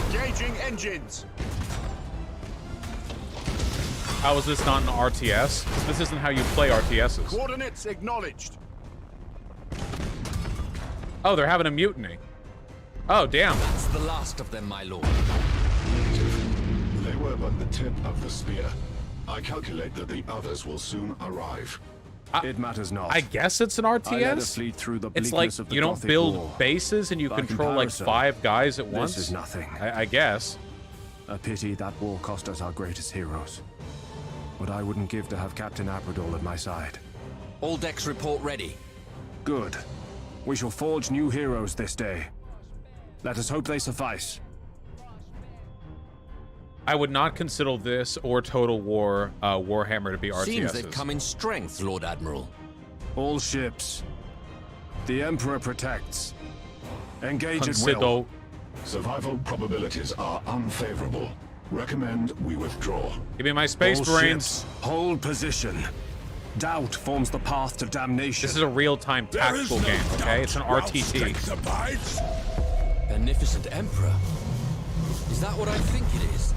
Speaker 9: Engaging engines.
Speaker 1: How is this not an RTS? This isn't how you play RTSs.
Speaker 9: Coordinates acknowledged.
Speaker 1: Oh, they're having a mutiny. Oh, damn.
Speaker 6: That's the last of them, my lord.
Speaker 9: They were but the tip of the spear. I calculate that the others will soon arrive.
Speaker 7: It matters not.
Speaker 1: I guess it's an
Speaker 7: I led a
Speaker 1: RTS?
Speaker 7: fleet through the
Speaker 1: It's
Speaker 7: bleakness
Speaker 1: like
Speaker 7: of the
Speaker 1: you don't
Speaker 7: Gothic
Speaker 1: build
Speaker 7: War.
Speaker 1: bases and you
Speaker 7: By
Speaker 1: control like
Speaker 7: comparison,
Speaker 1: 5 guys at once?
Speaker 7: This is nothing.
Speaker 1: I guess.
Speaker 7: A pity that war cost us our greatest heroes. What I wouldn't give to have Captain Abradol at my side.
Speaker 6: All decks report ready.
Speaker 7: Good. We shall forge new heroes this day. Let us hope they suffice.
Speaker 1: I would not consider this or Total War Warhammer to be
Speaker 6: Seems they've
Speaker 1: RTSs.
Speaker 6: come in strength, Lord Admiral.
Speaker 7: All ships. The Emperor protects. Engage at will.
Speaker 1: Consider.
Speaker 9: Survival probabilities are unfavorable. Recommend we withdraw.
Speaker 1: Give me my space
Speaker 7: All
Speaker 1: brains.
Speaker 7: ships, hold position. Doubt forms the path to damnation.
Speaker 1: This is a real-time tactical game, okay? It's an RTT.
Speaker 6: Beneficent Emperor? Is that what I think it is?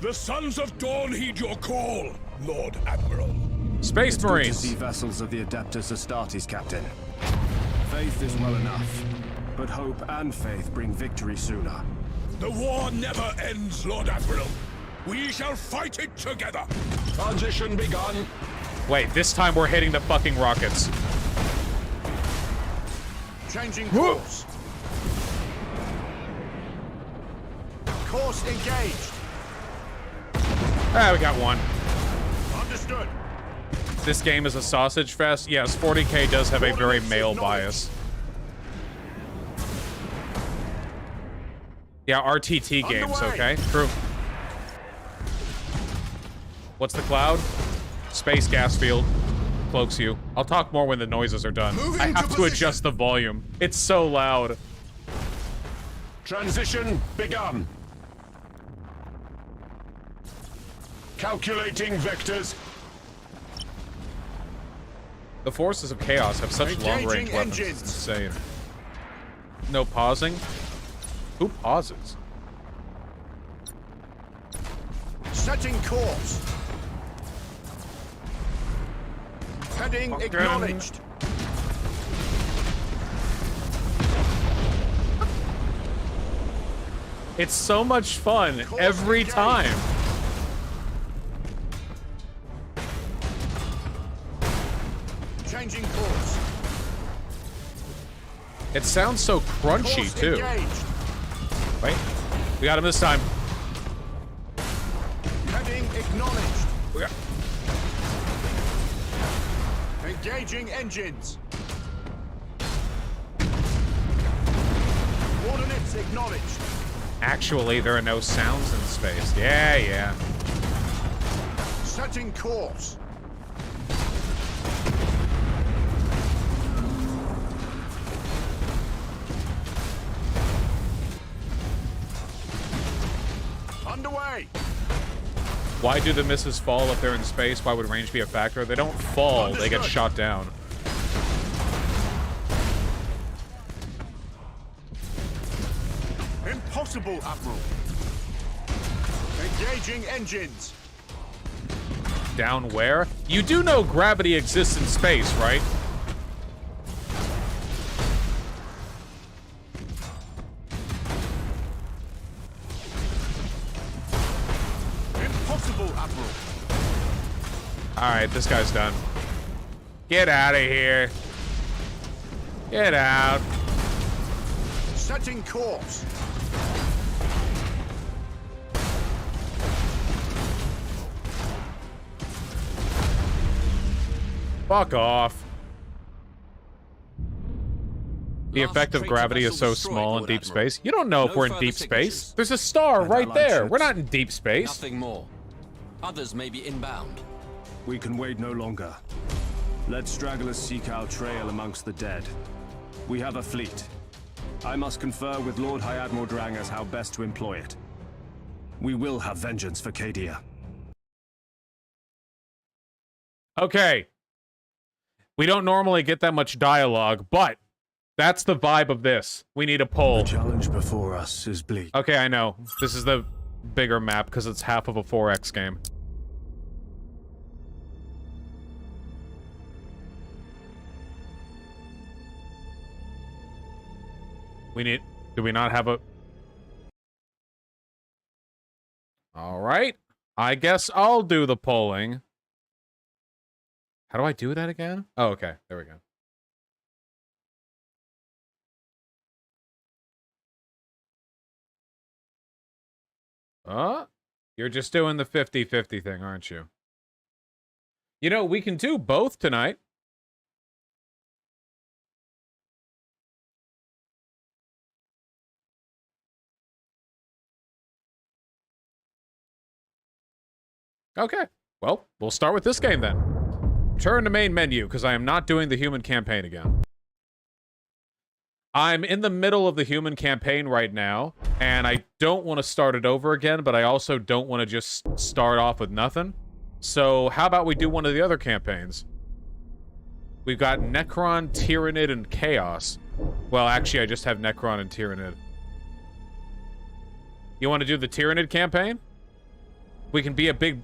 Speaker 9: The Sons of Dawn heed your call, Lord Admiral.
Speaker 1: Space
Speaker 7: It's good to
Speaker 1: Marines.
Speaker 7: see vessels of the Adeptus Astartes, Captain. Faith is well enough, but hope and faith bring victory sooner.
Speaker 9: The war never ends, Lord Admiral. We shall fight it together. Transition begun.
Speaker 1: Wait, this time we're hitting the fucking rockets.
Speaker 9: Changing course. Course engaged.
Speaker 1: Ah, we got one.
Speaker 9: Understood.
Speaker 1: This game is a sausage fest. Yes, 40K does have a very male bias. Yeah, RTT games,
Speaker 9: Underway.
Speaker 1: okay? True. What's the cloud? Space gas field. Cloaks you. I'll talk more when the noises are done.
Speaker 9: Moving
Speaker 1: I
Speaker 9: to
Speaker 1: have to
Speaker 9: position.
Speaker 1: adjust the volume. It's so loud.
Speaker 9: Transition begun. Calculating vectors.
Speaker 1: The forces of chaos have such
Speaker 9: Engaging
Speaker 1: long-range weapons.
Speaker 9: engines.
Speaker 1: It's insane. No pausing. Who pauses?
Speaker 7: Setting course. Heading acknowledged.
Speaker 1: It's so much fun every time.
Speaker 7: Changing course.
Speaker 1: It sounds so crunchy
Speaker 7: Course
Speaker 1: too.
Speaker 7: engaged.
Speaker 1: Wait, we got him this time.
Speaker 7: Heading acknowledged.
Speaker 1: We got-
Speaker 7: Engaging engines. Coordinates acknowledged.
Speaker 1: Actually, there are no sounds in space. Yeah, yeah.
Speaker 7: Setting course. Underway.
Speaker 1: Why do the misses fall if they're in space? Why would range be a factor? They don't fall, they get
Speaker 7: Understood.
Speaker 1: shot down.
Speaker 7: Impossible, Admiral. Engaging engines.
Speaker 1: Down where? You do know gravity exists in space, right?
Speaker 7: Impossible, Admiral.
Speaker 1: Alright, this guy's done. Get out of here. Get out.
Speaker 7: Setting course.
Speaker 1: Fuck off. The
Speaker 6: Last
Speaker 1: effect of
Speaker 6: traitor
Speaker 1: gravity is
Speaker 6: vessel
Speaker 1: so
Speaker 6: destroyed,
Speaker 1: small in
Speaker 6: Lord
Speaker 1: deep
Speaker 6: Admiral.
Speaker 1: space. You don't know if
Speaker 6: No
Speaker 1: we're in
Speaker 6: further
Speaker 1: deep space.
Speaker 6: signatures.
Speaker 1: There's a star
Speaker 7: And
Speaker 1: right
Speaker 7: Allied
Speaker 1: there.
Speaker 7: troops.
Speaker 1: We're not in deep space.
Speaker 6: Nothing more. Others may be inbound.
Speaker 7: We can wait no longer. Let stragglers seek our trail amongst the dead. We have a fleet. I must confer with Lord High Admiral Drang as how best to employ it. We will have vengeance for Cadia.
Speaker 1: Okay. We don't normally get that much dialogue, but that's the vibe of this. We need a poll.
Speaker 7: The challenge before us is bleak.
Speaker 1: Okay, I know. This is the bigger map because it's half of a 4X game. We need... Do we not have a... Alright. I guess I'll do the polling. How do I do that again? Oh, okay. There we go. You're just doing the 50-50 thing, aren't you? You know, we can do both tonight. Okay. Well, we'll start with this game then. Turn to main menu, because I am not doing the human campaign again. I'm in the middle of the human campaign right now, and I don't want to start it over again, but I also don't want to just start off with nothing. So how about we do one of the other campaigns? We've got Necron, Tyranid, and Chaos. Well, actually, I just have Necron and Tyranid. You want to do the Tyranid campaign? We can be a big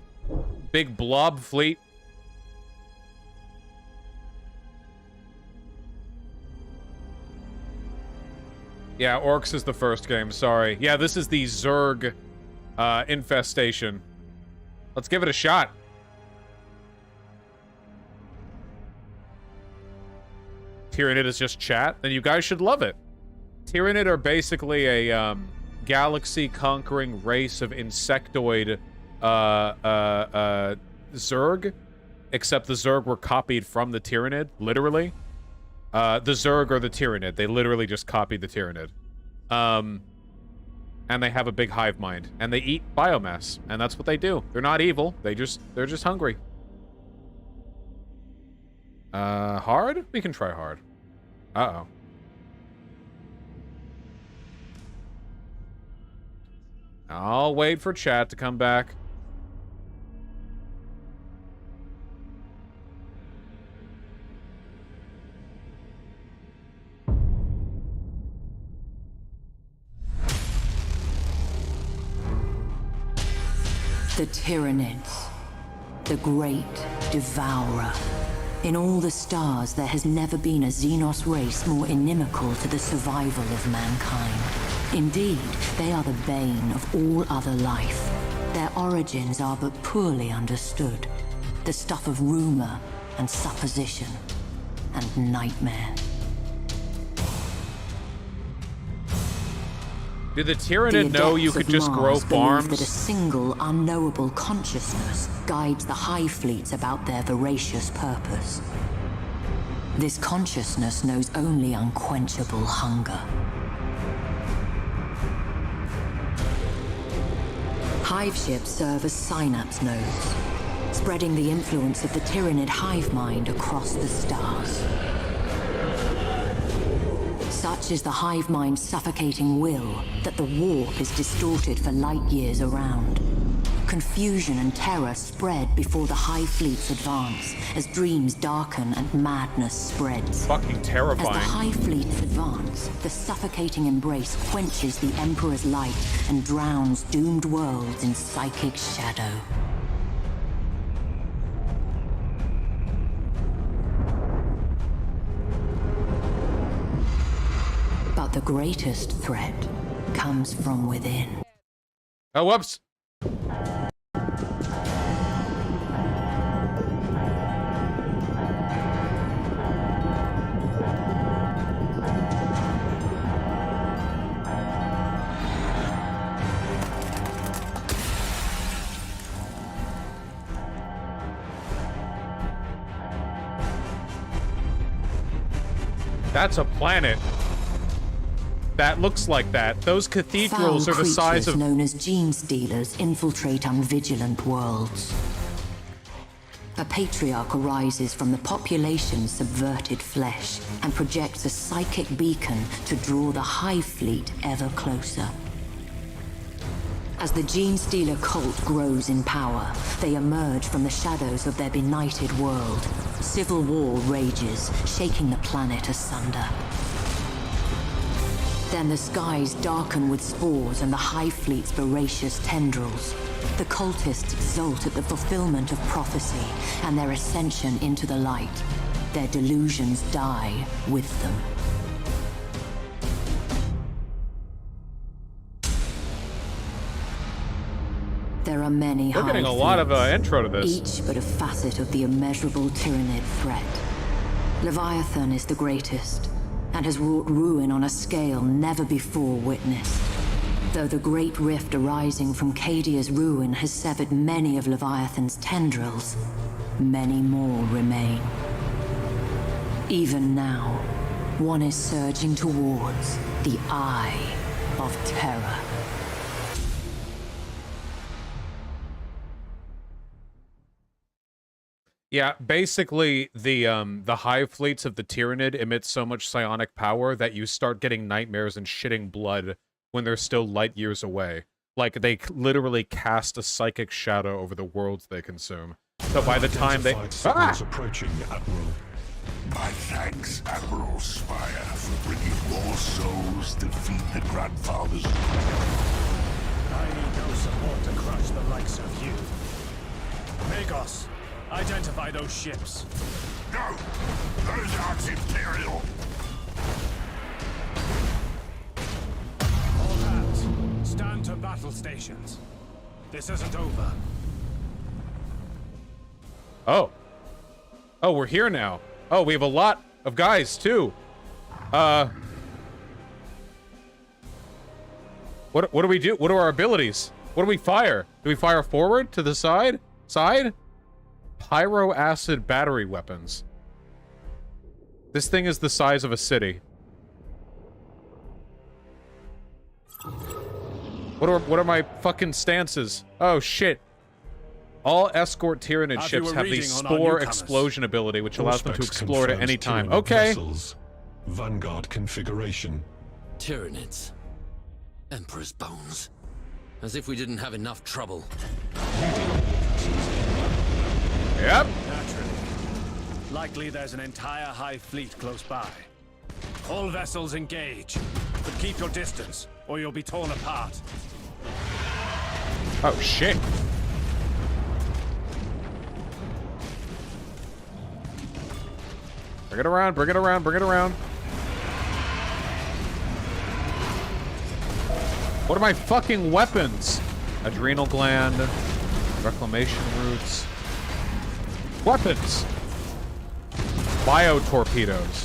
Speaker 1: blob fleet. Yeah, Orcs is the first game, sorry. Yeah, this is the Zerg infestation. Let's give it a shot. Tyranid is just chat, then you guys should love it. Tyranid are basically a galaxy-conquering race of insectoid Zerg, except the Zerg were copied from the Tyranid, literally. The Zerg are the Tyranid. They literally just copied the Tyranid. And they have a big hive mind. And they eat biomass. And that's what they do. They're not evil. They're just hungry. Hard? We can try hard. Uh-oh. I'll wait for chat to come back.
Speaker 5: The Tyranids, the great devourer. In all the stars, there has never been a Xenos race more inimical to the survival of mankind. Indeed, they are the bane of all other life. Their origins are but poorly understood. The stuff of rumor and supposition and nightmare.
Speaker 1: Did the Tyranid know you could just grow farms?
Speaker 5: That a single unknowable consciousness guides the Hive fleets about their voracious purpose. This consciousness knows only unquenchable hunger. Hive ships serve as synapse nodes, spreading the influence of the Tyranid hive mind across the stars. Such is the hive mind's suffocating will that the warp is distorted for light years around. Confusion and terror spread before the hive fleets advance, as dreams darken and madness spreads.
Speaker 1: Fucking terrifying.
Speaker 5: As the hive fleets advance, the suffocating embrace quenches the Emperor's light and drowns doomed worlds in psychic shadow. But the greatest threat comes from within.
Speaker 1: Oh, whoops. That's a planet. That looks like that. Those cathedrals
Speaker 5: Foul
Speaker 1: are the size of...
Speaker 5: known as gene stealers infiltrate unvigilant worlds. A patriarch arises from the population's subverted flesh and projects a psychic beacon to draw the hive fleet ever closer. As the gene stealer cult grows in power, they emerge from the shadows of their benighted world. Civil war rages, shaking the planet asunder. Then the skies darken with spores and the hive fleet's voracious tendrils. The cultists exult at the fulfillment of prophecy and their ascension into the light. Their delusions die with them. There are many
Speaker 1: We're getting a lot of intro to this.
Speaker 5: each but a facet of the immeasurable Tyranid threat. Leviathan is the greatest, and has wrought ruin on a scale never before witnessed. Though the great rift arising from Cadia's ruin has severed many of Leviathan's tendrils, many more remain. Even now, one is surging towards the Eye of Terror.
Speaker 1: Yeah, basically the hive fleets of the Tyranid emit so much psionic power that you start getting nightmares and shitting blood when they're still light years away. Like, they literally cast a psychic shadow over the worlds they consume. So by the time they...
Speaker 9: approaching, Admiral. My thanks, Admiral Spire, for bringing more souls to feed the grandfathers.
Speaker 7: I need no support to crush the likes of you. Magos, identify those ships.
Speaker 9: No! Those aren't Imperial!
Speaker 7: All hands, stand to battle stations. This isn't over.
Speaker 1: Oh. Oh, we're here now. Oh, we have a lot of guys, too. What do we do? What are our abilities? What do we fire? Do we fire forward? To the side? Side? Pyro acid battery weapons. This thing is the size of a city. What are my fucking stances? Oh shit. All escort Tyranid ships have the Spore explosion ability, which allows them to explode at any time. Okay.
Speaker 9: Vessels. Vanguard configuration.
Speaker 6: Tyranids. Emperor's bones. As if we didn't have enough trouble.
Speaker 1: Yep.
Speaker 7: Naturally. Likely there's an entire hive fleet close by. All vessels engage. But keep your distance, or you'll be torn apart.
Speaker 1: Oh shit. Bring it around, bring it around, bring it around. What are my fucking weapons? Adrenal gland, reclamation roots. Weapons! Bio-torpedoes.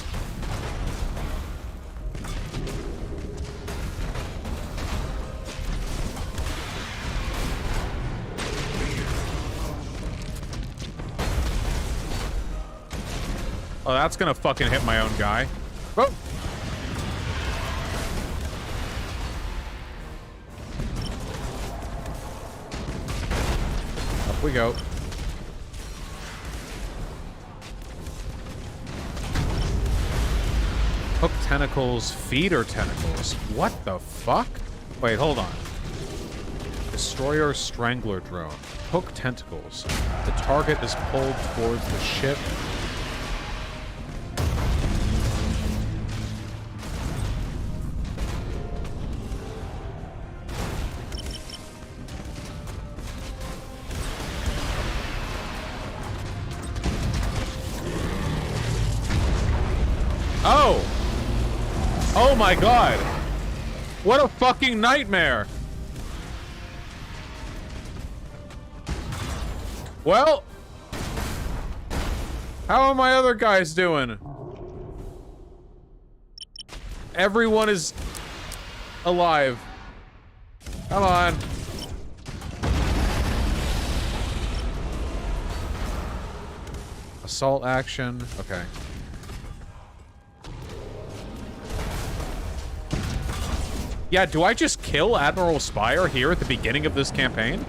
Speaker 1: Oh, that's gonna fucking hit my own guy. Oh! Up we go. Hook tentacles, feeder tentacles. What the fuck? Wait, hold on. Destroyer Strangler drone. Hook tentacles. The target is pulled towards the ship. Oh! Oh my god! What a fucking nightmare! Well, how are my other guys doing? Everyone is alive. Come on. Assault action. Okay. Yeah, do I just kill Admiral Spire here at the beginning of this campaign?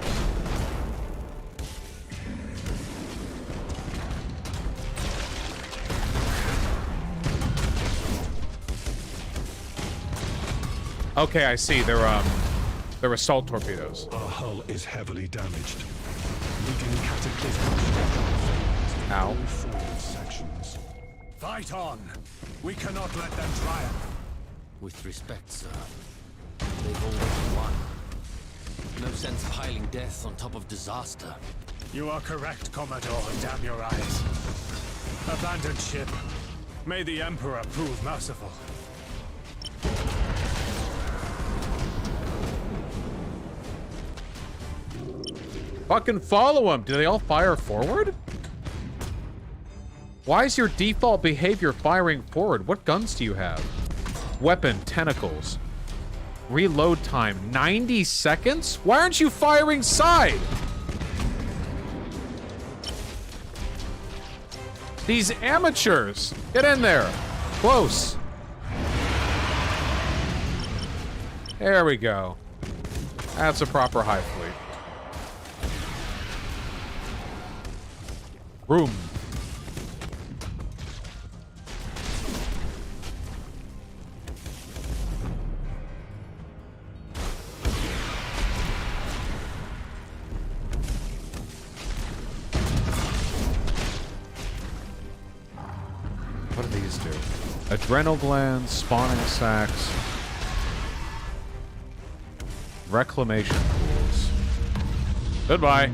Speaker 1: Okay, I see. They're assault torpedoes.
Speaker 9: Our hull is heavily damaged. Leading cataclysmic
Speaker 1: Ow.
Speaker 9: forward sections.
Speaker 7: Fight on! We cannot let them triumph.
Speaker 6: With respect, sir, they've already won. No sense piling death on top of disaster.
Speaker 7: You are correct, Commodore, damn your eyes. Abandoned ship. May the Emperor prove merciful.
Speaker 1: Fucking follow them. Do they all fire forward? Why is your default behavior firing forward? What guns do you have? Weapon, tentacles. Reload time, 90 seconds? Why aren't you firing side? These amateurs. Get in there. Close. There we go. That's a proper high fleet. Room. What do these do? Adrenal glands, spawning sacs, reclamation pools. Goodbye.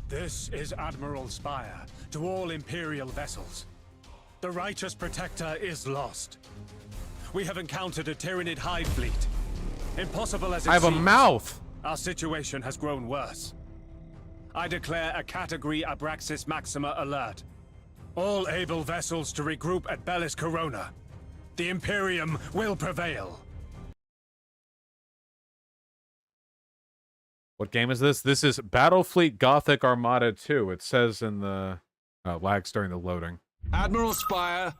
Speaker 7: This is Admiral Spire to all Imperial vessels. The Righteous Protector is lost. We have encountered a Tyranid hive fleet. Impossible as it
Speaker 1: I have a
Speaker 7: seems,
Speaker 1: mouth.
Speaker 7: our situation has grown worse. I declare a Category Abraxas Maxima alert. All able vessels to regroup at Bellis Corona. The Imperium will prevail.
Speaker 1: What game is this? This is Battlefleet Gothic Armada 2. It says in the lags during the loading.
Speaker 10: Admiral Spire.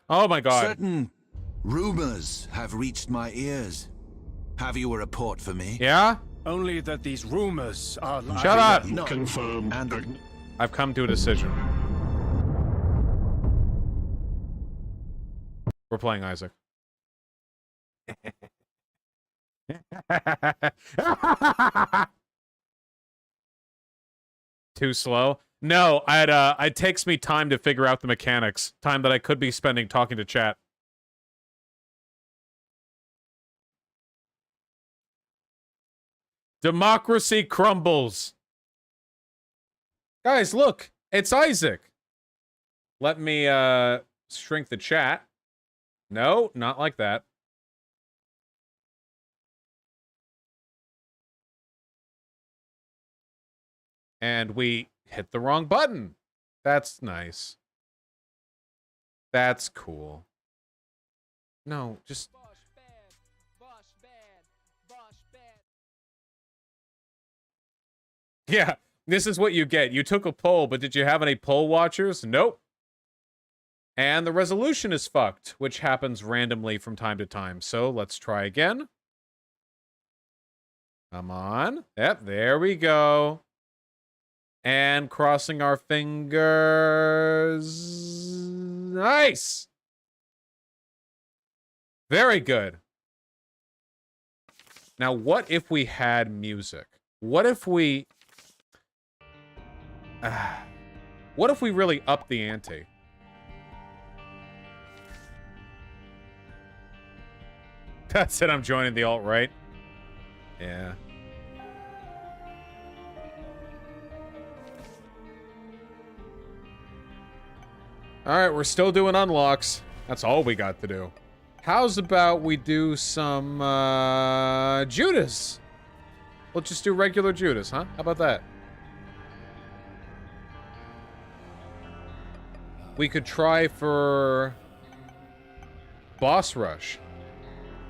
Speaker 1: Oh my god.
Speaker 10: Certain rumors have reached my ears. Have you a report for me?
Speaker 1: Yeah?
Speaker 7: Only that these rumors are
Speaker 1: Shut up!
Speaker 10: No.
Speaker 9: Confirmed.
Speaker 10: And
Speaker 1: I've come to a decision. We're playing Isaac. Too slow? No, it takes me time to figure out the mechanics. Time that I could be spending talking to chat. Democracy crumbles. Guys, look. It's Isaac. Let me shrink the chat. No, not like that. And we hit the wrong button. That's nice. That's cool. No, just... Yeah, this is what you get. You took a poll, but did you have any poll watchers? Nope. And the resolution is fucked, which happens randomly from time to time. So let's try again. Come on. Yep, there we go. And crossing our fingers. Nice. Very good. Now, what if we had music? What if we... what if we really up the ante? That's it, I'm joining the alt-right. Yeah. Alright, we're still doing unlocks. That's all we got to do. How's about we do some, Judas? We'll just do regular Judas, huh? How about that? We could try for... Boss Rush.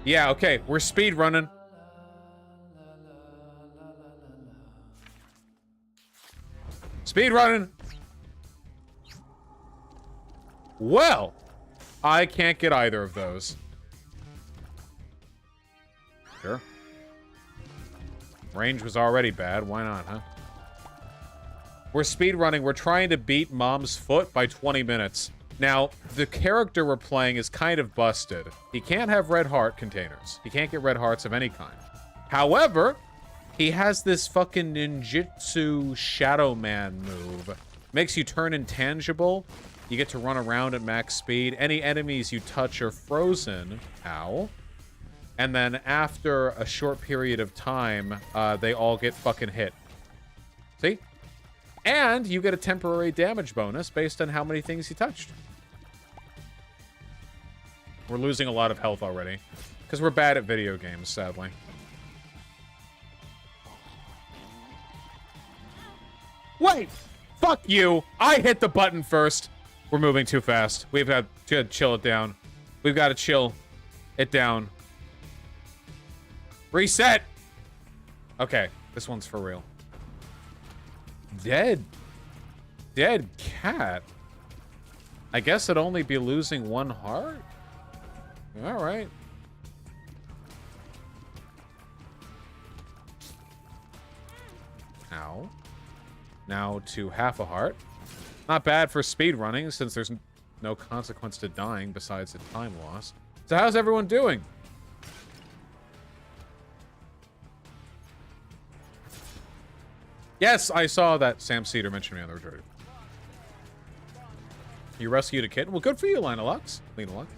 Speaker 1: Yeah, okay, we're speed running. Speed running. Well, I can't get either of those. Sure. Range was already bad. Why not, huh? We're speedrunning. We're trying to beat Mom's Foot by 20 minutes. Now, the character we're playing is kind of busted. He can't have red heart containers. He can't get red hearts of any kind. However, he has this fucking ninjutsu Shadow Man move. Makes you turn intangible. You get to run around at max speed. Any enemies you touch are frozen. Ow. And then after a short period of time, they all get fucking hit. See? And you get a temporary damage bonus based on how many things you touched. We're losing a lot of health already. Because we're bad at video games, sadly. Wait! Fuck you! I hit the button first! We're moving too fast. We've got to chill it down. We've got to chill it down. Reset! Okay, this one's for real. Dead cat. I guess it'd only be losing one heart? Alright. Ow. Now to half a heart. Not bad for speed running, since there's no consequence to dying besides the time loss. So how's everyone doing? Yes, I saw that Sam Cedar mentioned me on the recording. You rescued a kid? Well, good for you, Lena Lux. Lena Lux.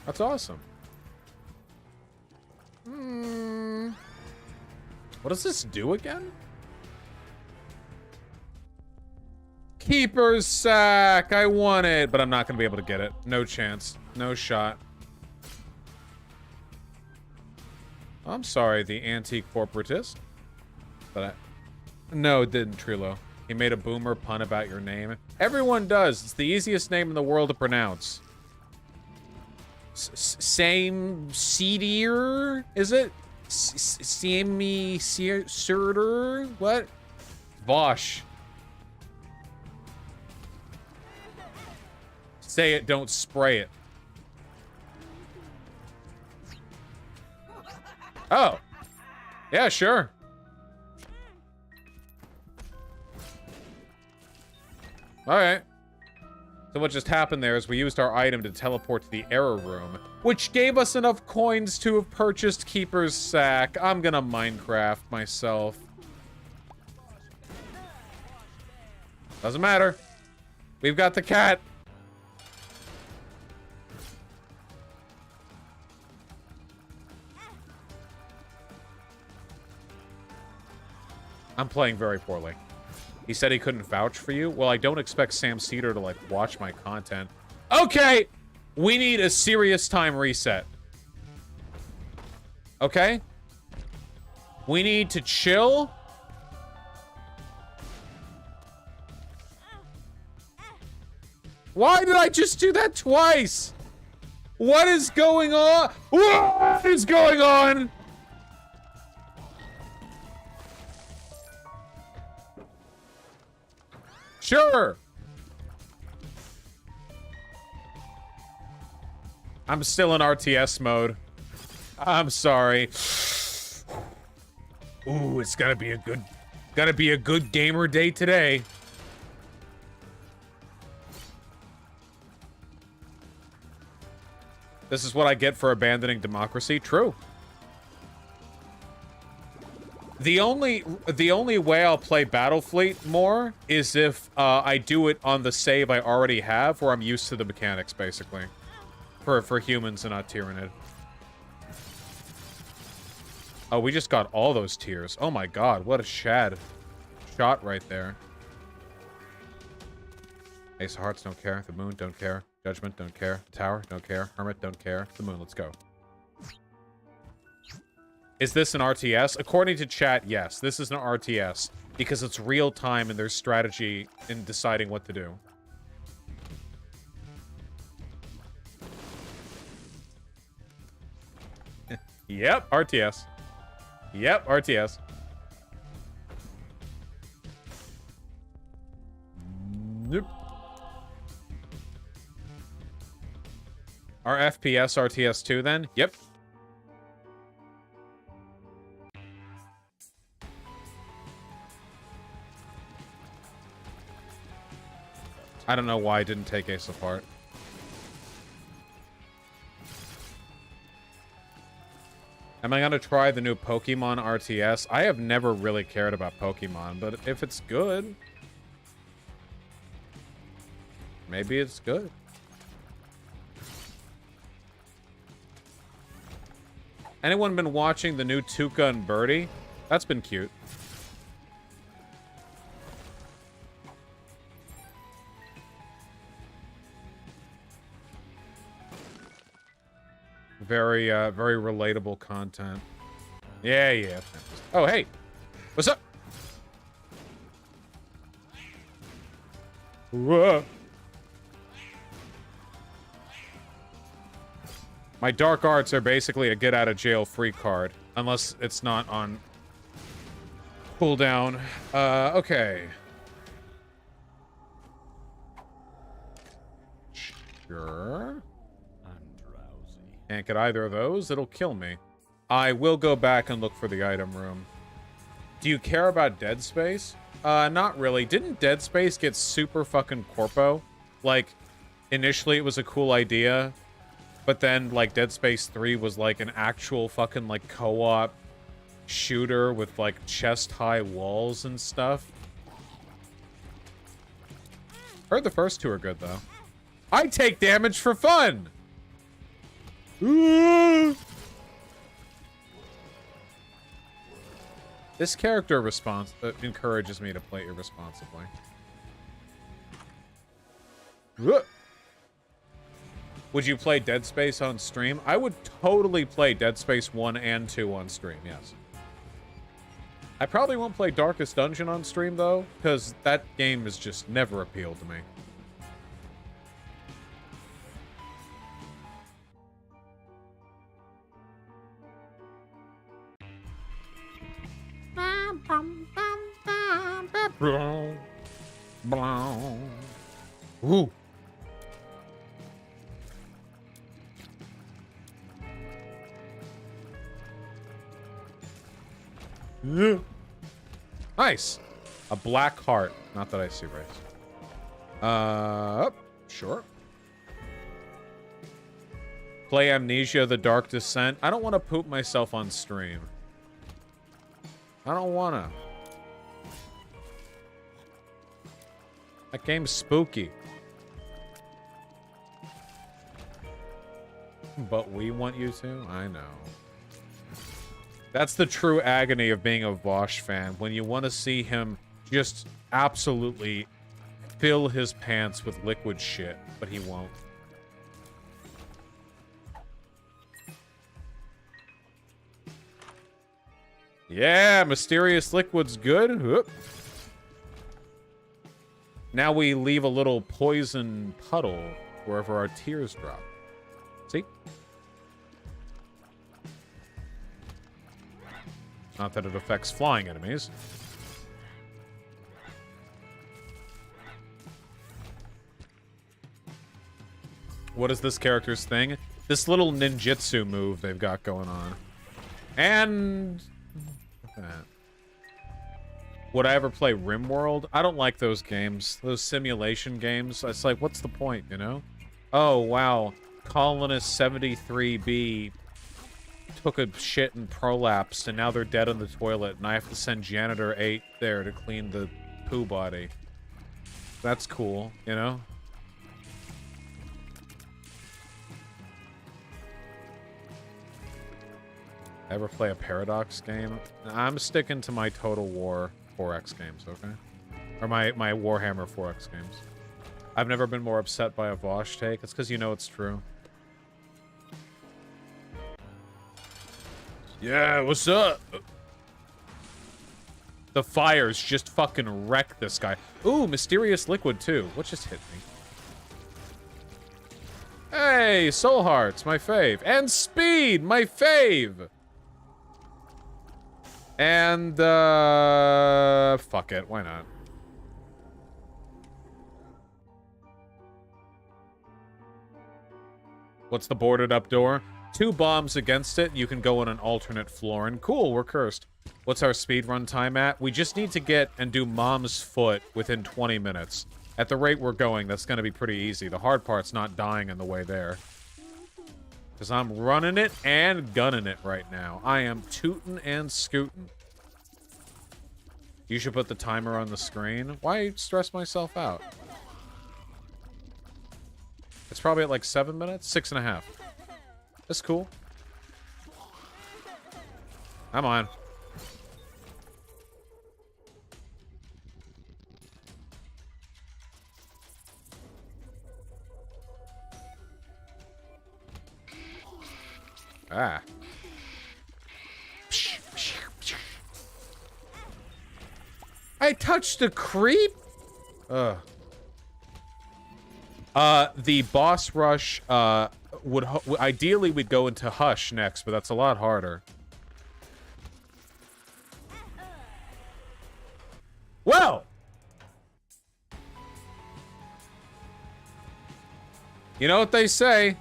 Speaker 1: That's awesome. What does this do again? Keeper's sack. I want it, but I'm not going to be able to get it. No chance. No shot. I'm sorry, the anti-corporatist. But no, it didn't, Trilo. He made a boomer pun about your name. Everyone does. It's the easiest name in the world to pronounce. Same Seedier? Is it? Sammy Surder? What? Vosh. Say it, don't spray it. Oh. Yeah, sure. Alright. So what just happened there is we used our item to teleport to the error room, which gave us enough coins to have purchased Keeper's Sack. I'm gonna Minecraft myself. Doesn't matter. We've got the cat. I'm playing very poorly. He said he couldn't vouch for you. Well, I don't expect Sam Cedar to, like, watch my content. Okay! We need a serious time reset. Okay? We need to chill. Why did I just do that twice? What is going on? What is going on? Sure. I'm still in RTS mode. I'm sorry. Ooh, it's gotta be a good gamer day today. This is what I get for abandoning democracy. True. The only way I'll play Battlefleet more is if I do it on the save I already have, where I'm used to the mechanics, basically. For humans and not Tyranid. Oh, we just got all those tiers. Oh my god, what a shot right there. Ace of Hearts don't care. The Moon don't care. Judgment don't care. The Tower don't care. Hermit don't care. The Moon, let's go. Is this an RTS? According to chat, yes. This is an RTS because it's real time and there's strategy in deciding what to do. Yep, RTS. Yep, RTS. Nope. Our FPS RTS 2 then? Yep. I don't know why I didn't take Ace of Hearts. Am I gonna try the new Pokemon RTS? I have never really cared about Pokemon, but if it's good, maybe it's good. Anyone been watching the new Tuca and Birdie? That's been cute. Very, very relatable content. Yeah, yeah. Oh, hey. What's up? Whoa. My dark arts are basically a get-out-of-jail-free card. Unless it's not on cooldown. Okay. Sure. Can't get either of those, it'll kill me. I will go back and look for the item room. Do you care about Dead Space? Not really. Didn't Dead Space get super fucking corpo? Like, initially it was a cool idea, but then, like, Dead Space 3 was, like, an actual fucking, like, co-op shooter with, like, chest-high walls and stuff. Heard the first two are good, though. I take damage for fun! This character encourages me to play irresponsibly. Would you play Dead Space on stream? I would totally play Dead Space 1 and 2 on stream, yes. I probably won't play Darkest Dungeon on stream, though, because that game has just never appealed to me. Ooh. Nice. A black heart. Not that I see race. Sure. Play Amnesia: The Dark Descent. I don't want to poop myself on stream. I don't wanna. That game's spooky. But we want you to? I know. That's the true agony of being a Vosh fan. When you want to see him just absolutely fill his pants with liquid shit, but he won't. Yeah, mysterious liquid's good. Whoop. Now we leave a little poison puddle wherever our tears drop. See? Not that it affects flying enemies. What is this character's thing? This little ninjutsu move they've got going on. And... would I ever play RimWorld? I don't like those games. Those simulation games. It's like, what's the point, you know? Oh, wow. Colonist 73B took a shit and prolapsed, and now they're dead on the toilet, and I have to send Janitor 8 there to clean the poo body. That's cool, you know? Ever play a Paradox game? I'm sticking to my Total War 4X games, okay? Or my Warhammer 4X games. I've never been more upset by a Vosh take. It's because you know it's true. Yeah, what's up? The fires just fucking wreck this guy. Ooh, mysterious liquid too. What just hit me? Hey, Soul Hearts, my fave. And Speed, my fave! And, fuck it, why not? What's the boarded up door? 2 bombs against it, you can go on an alternate floor, and cool, we're cursed. What's our speed run time at? We just need to get and do Mom's Foot within 20 minutes. At the rate we're going, that's gonna be pretty easy. The hard part's not dying on the way there. Because I'm running it and gunning it right now. I am tootin' and scootin'. You should put the timer on the screen. Why stress myself out? It's probably at like 7 minutes? 6.5. That's cool. I'm on. Ah. I touched a creep? Ugh. The boss rush, ideally we'd go into Hush next, but that's a lot harder. Well! You know what they say?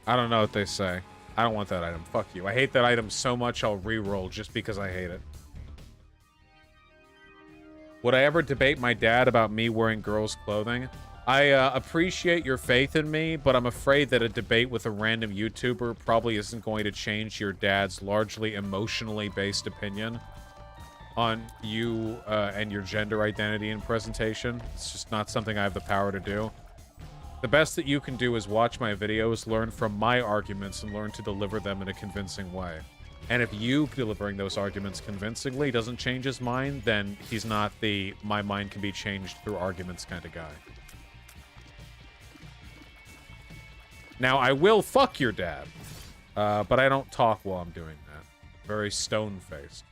Speaker 1: I don't know what they say. I don't want that item. Fuck you. I hate that item so much I'll re-roll just because I hate it. Would I ever debate my dad about me wearing girls' clothing? I appreciate your faith in me, but I'm afraid that a debate with a random YouTuber probably isn't going to change your dad's largely emotionally based opinion on you and your gender identity and presentation. It's just not something I have the power to do. The best that you can do is watch my videos, learn from my arguments, and learn to deliver them in a convincing way. And if you delivering those arguments convincingly doesn't change his mind, then he's not the my mind can be changed through arguments kind of guy. Now, I will fuck your dad, but I don't talk while I'm doing that. Very stone-faced.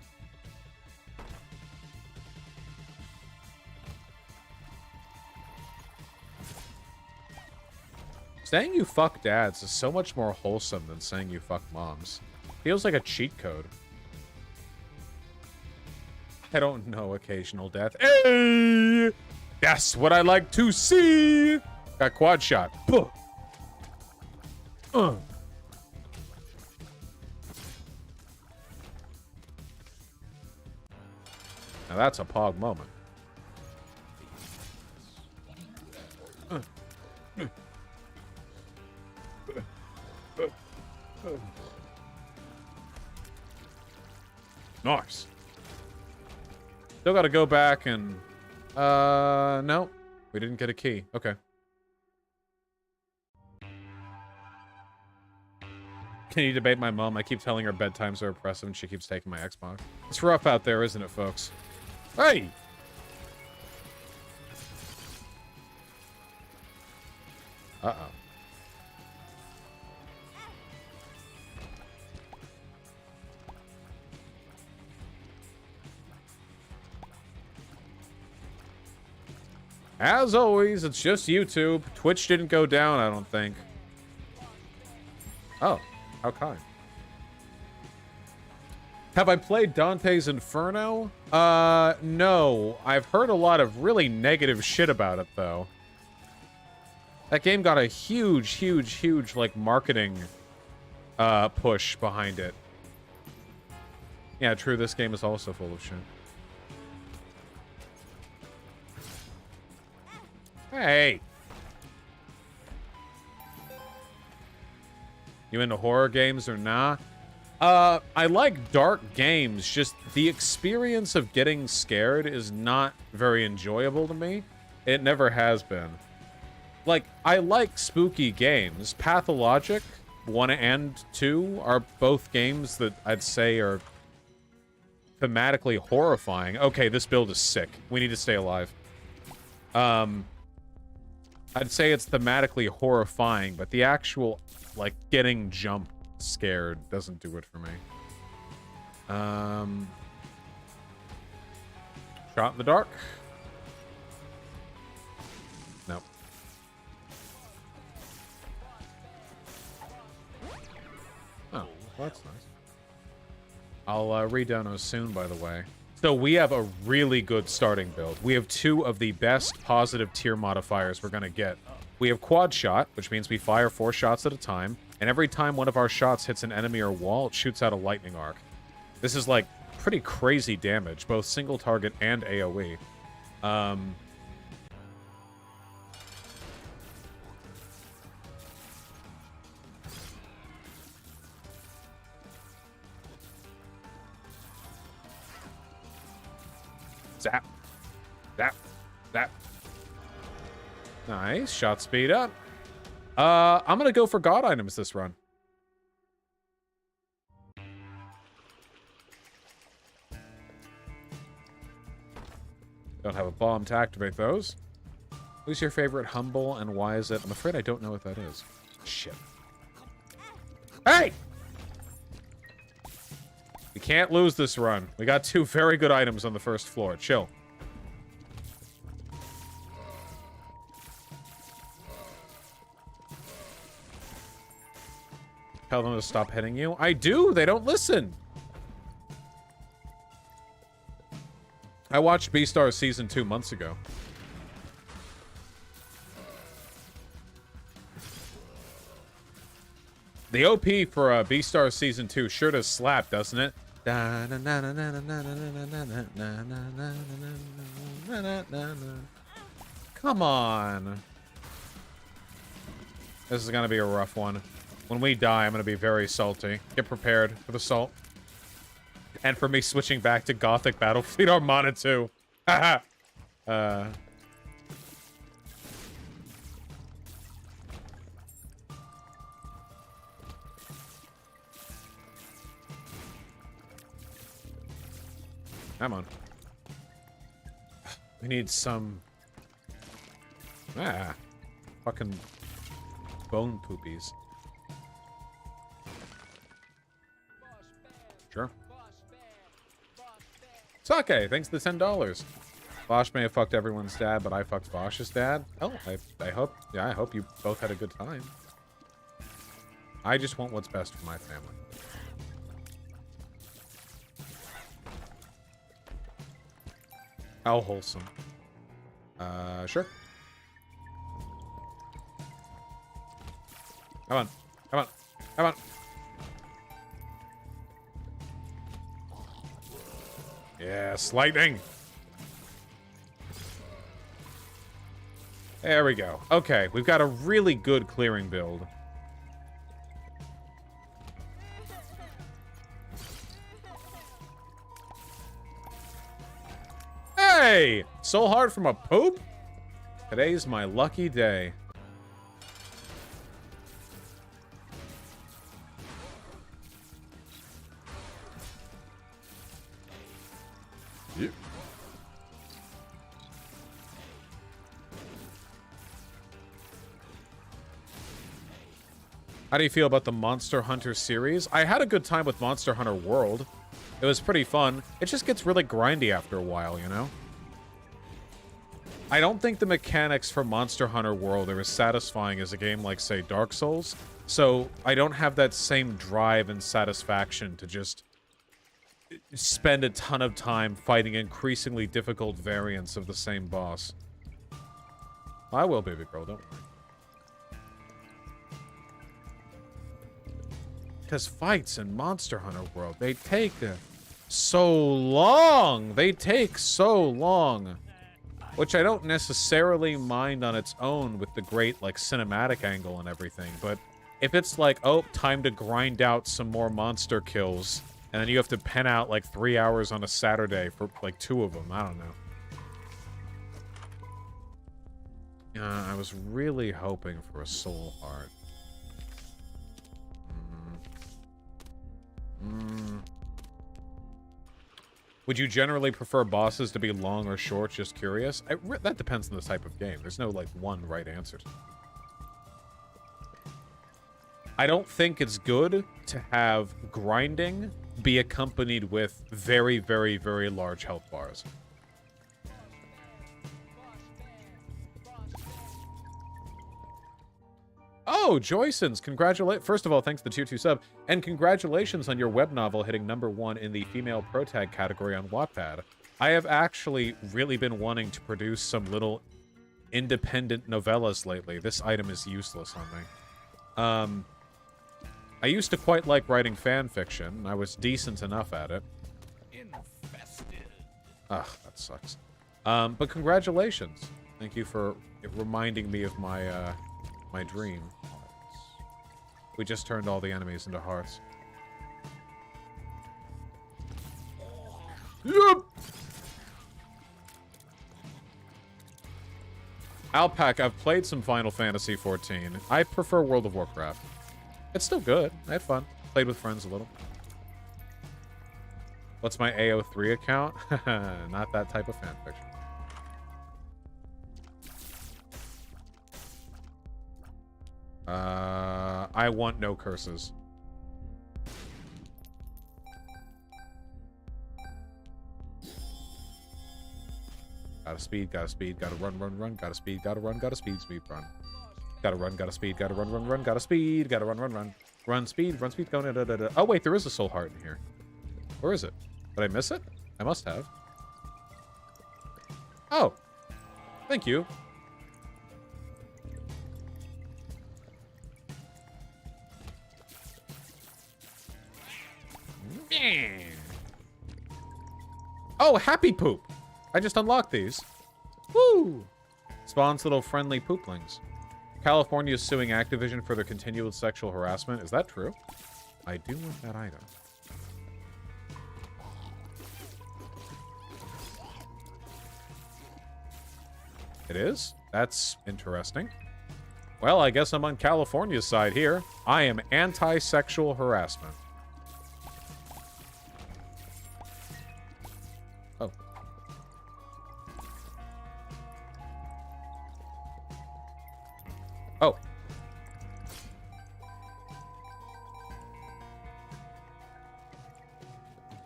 Speaker 1: Saying you fuck dads is so much more wholesome than saying you fuck moms. Feels like a cheat code. I don't know occasional death. Hey! That's what I like to see! Got quad shot. Now that's a pog moment. Nice. Still gotta go back and... no. We didn't get a key. Okay. Can you debate my mom? I keep telling her bedtimes are oppressive and she keeps taking my Xbox. It's rough out there, isn't it, folks? Hey! Uh-oh. As always, it's just YouTube. Twitch didn't go down, I don't think. Oh, how kind. Have I played Dante's Inferno? No. I've heard a lot of really negative shit about it, though. That game got a huge, like, marketing push behind it. Yeah, true, this game is also full of shit. Hey! You into horror games or nah? I like dark games, just the experience of getting scared is not very enjoyable to me. It never has been. Like, I like spooky games. Pathologic 1 and 2 are both games that I'd say are thematically horrifying. Okay, this build is sick. We need to stay alive. I'd say it's thematically horrifying, but the actual, like, getting jump scared doesn't do it for me. Shot in the dark? Nope. Oh, well, that's nice. I'll re-dono soon, by the way. So we have a really good starting build. We have 2 of the best positive tier modifiers we're going to get. We have quad shot, which means we fire 4 shots at a time, and every time one of our shots hits an enemy or wall, it shoots out a lightning arc. This is, like, pretty crazy damage, both single target and AoE. Zap. Zap. Zap. Nice. Shot speed up. I'm gonna go for god items this run. Don't have a bomb to activate those. Who's your favorite humble and why is it? I'm afraid I don't know what that is. Shit. Hey! We can't lose this run. We got 2 very good items on the first floor. Chill. Tell them to stop hitting you. I do. They don't listen. I watched Beastars Season 2 months ago. The OP for Beastars Season 2 sure does slap, doesn't it? Come on. This is gonna be a rough one. When we die, I'm gonna be very salty. Get prepared for the salt. And for me switching back to Gothic Battlefleet Armada 2. Haha. Come on. We need some... fucking bone poopies. Sure. Sake, thanks for the $10. Vosh may have fucked everyone's dad, but I fucked Vosh's dad. Oh, I hope... Yeah, I hope you both had a good time. I just want what's best for my family. How wholesome. Sure. Come on. Come on. Come on. Yes, lightning. There we go. Okay, we've got a really good clearing build. Hey! So hard from a poop? Today's my lucky day. How do you feel about the Monster Hunter series? I had a good time with Monster Hunter World. It was pretty fun. It just gets really grindy after a while, you know? I don't think the mechanics for Monster Hunter World are as satisfying as a game like, say, Dark Souls. So I don't have that same drive and satisfaction to just spend a ton of time fighting increasingly difficult variants of the same boss. I will, baby girl, don't worry. Because fights in Monster Hunter World, they take so long. They take so long. Which I don't necessarily mind on its own with the great, like, cinematic angle and everything. But if it's like, oh, time to grind out some more monster kills, and then you have to pen out, like, 3 hours on a Saturday for, like, 2 of them, I don't know. I was really hoping for a soul heart. Would you generally prefer bosses to be long or short? Just curious. That depends on the type of game. There's no, like, one right answer. I don't think it's good to have grinding be accompanied with very, very, very large health bars. Oh, Joysons, first of all, thanks for the 2-2 sub, and congratulations on your web novel hitting #1 in the female protag category on Wattpad. I have actually really been wanting to produce some little independent novellas lately. This item is useless on me. I used to quite like writing fan fiction. I was decent enough at it. Infested. Ugh, that sucks. But congratulations. Thank you for reminding me of my, my dream. We just turned all the enemies into hearts. Yep. Alpac, I've played some Final Fantasy XIV. I prefer World of Warcraft. It's still good. I had fun. Played with friends a little. What's my AO3 account? Not that type of fanfiction. I want no curses. Gotta speed, gotta speed, gotta run, run, run, gotta speed, gotta run, gotta speed, speed, run. Gotta run, gotta speed, gotta run, run, run, gotta speed, gotta run, run, run. Run, speed, go, da, da, da, da. Oh, wait, there is a soul heart in here. Where is it? Did I miss it? I must have. Oh. Thank you. Oh, happy poop. I just unlocked these. Woo! Spawns little friendly pooplings. California is suing Activision for their continual sexual harassment. Is that true? I do want that item. It is? That's interesting. Well, I guess I'm on California's side here. I am anti-sexual harassment. Oh. Oh.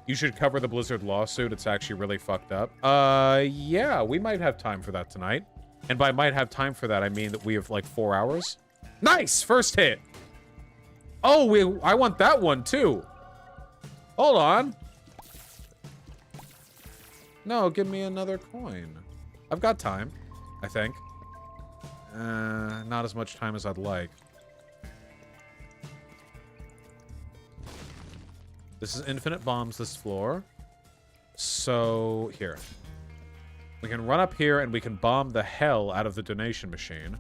Speaker 1: You should cover the Blizzard lawsuit. It's actually really fucked up. Yeah, we might have time for that tonight. And by might have time for that, I mean that we have like 4 hours. Nice! First hit! Oh, I want that one too. Hold on. No, give me another coin. I've got time, I think. Not as much time as I'd like. This is infinite bombs, this floor. So, here. We can run up here and we can bomb the hell out of the donation machine.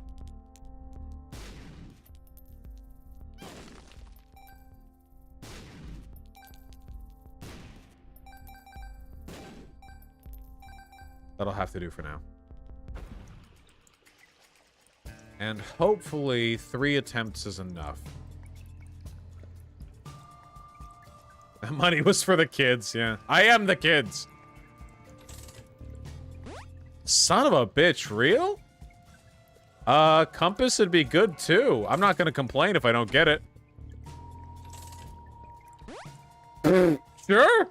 Speaker 1: That'll have to do for now. And hopefully 3 attempts is enough. The money was for the kids, yeah. I am the kids! Son of a bitch, real? Compass would be good too. I'm not gonna complain if I don't get it. Sure.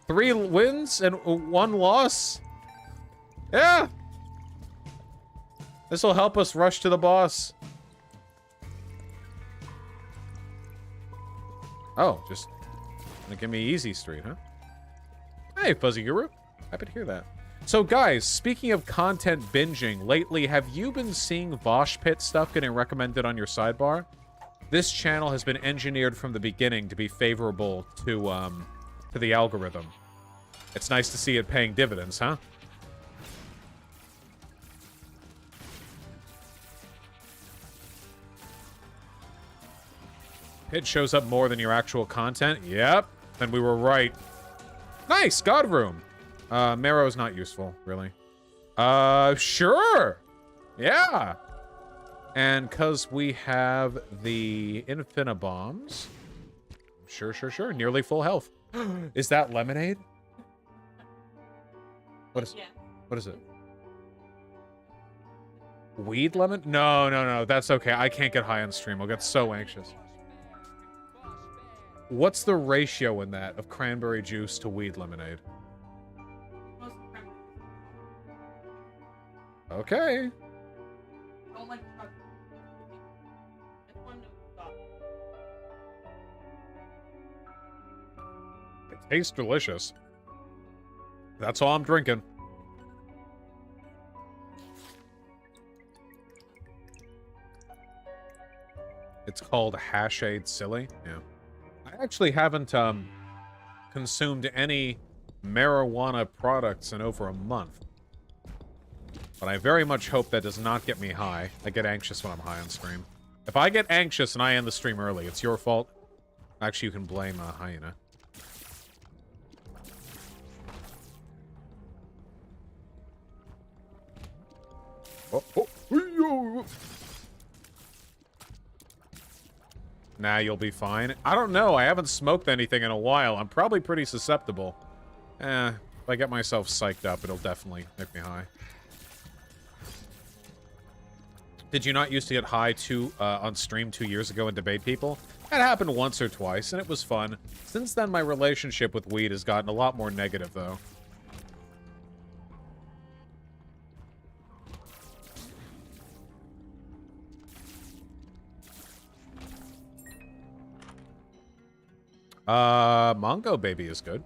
Speaker 1: 3 wins and 1 loss. Yeah. This will help us rush to the boss. Oh, just gonna give me Easy Street, huh? Hey, Fuzzy Guru. Happy to hear that. So, guys, speaking of content binging, lately, have you been seeing Vosh Pit stuff getting recommended on your sidebar? This channel has been engineered from the beginning to be favorable to the algorithm. It's nice to see it paying dividends, huh? It shows up more than your actual content. Yep. And we were right. Nice. God Room. Marrow's not useful, really. Sure. Yeah. And because we have the Infinibombs. Sure. Nearly full health. Is that lemonade? What is What is it? Weed lemon? No. That's okay. I can't get high on stream. I'll get so anxious. What's the ratio in that of cranberry juice to weed lemonade? Okay. It tastes delicious. That's all I'm drinking. It's called Hashade Silly. Yeah. I actually haven't consumed any marijuana products in over a month. But I very much hope that does not get me high. I get anxious when I'm high on stream. If I get anxious and I end the stream early, it's your fault. Actually, you can blame Hyena. Nah, you'll be fine. I don't know. I haven't smoked anything in a while. I'm probably pretty susceptible. If I get myself psyched up, it'll definitely make me high. Did you not used to get high on stream 2 years ago and debate people? That happened once or twice, and it was fun. Since then, my relationship with weed has gotten a lot more negative, though. Mongo Baby is good.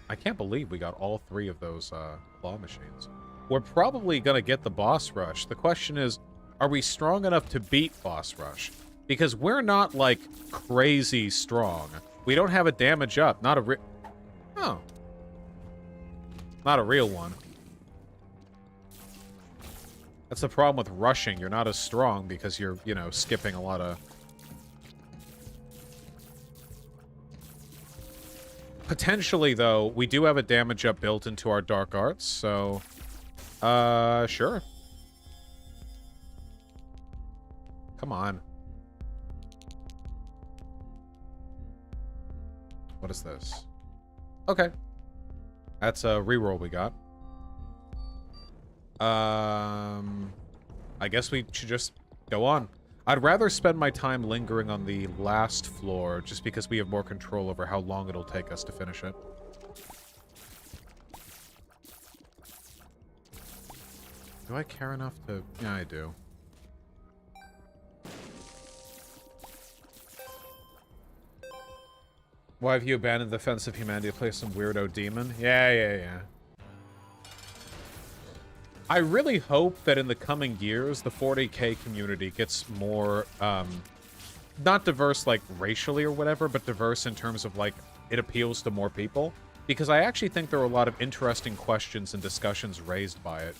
Speaker 1: I can't believe we got all 3 of those, claw machines. We're probably gonna get the boss rush. The question is, are we strong enough to beat boss rush? Because we're not, like, crazy strong. We don't have a damage up. Not a Oh. Not a real one. That's the problem with rushing. You're not as strong because you're, you know, skipping a lot of... Potentially, though, we do have a damage up built into our Dark Arts, so... sure. Come on. What is this? Okay. That's a reroll we got. I guess we should just go on. I'd rather spend my time lingering on the last floor, just because we have more control over how long it'll take us to finish it. Do I care enough to... Yeah, I do. Why have you abandoned the fence of humanity to play some weirdo demon? Yeah. I really hope that in the coming years, the 40k community gets more, not diverse, like, racially or whatever, but diverse in terms of, like, it appeals to more people. Because I actually think there are a lot of interesting questions and discussions raised by it.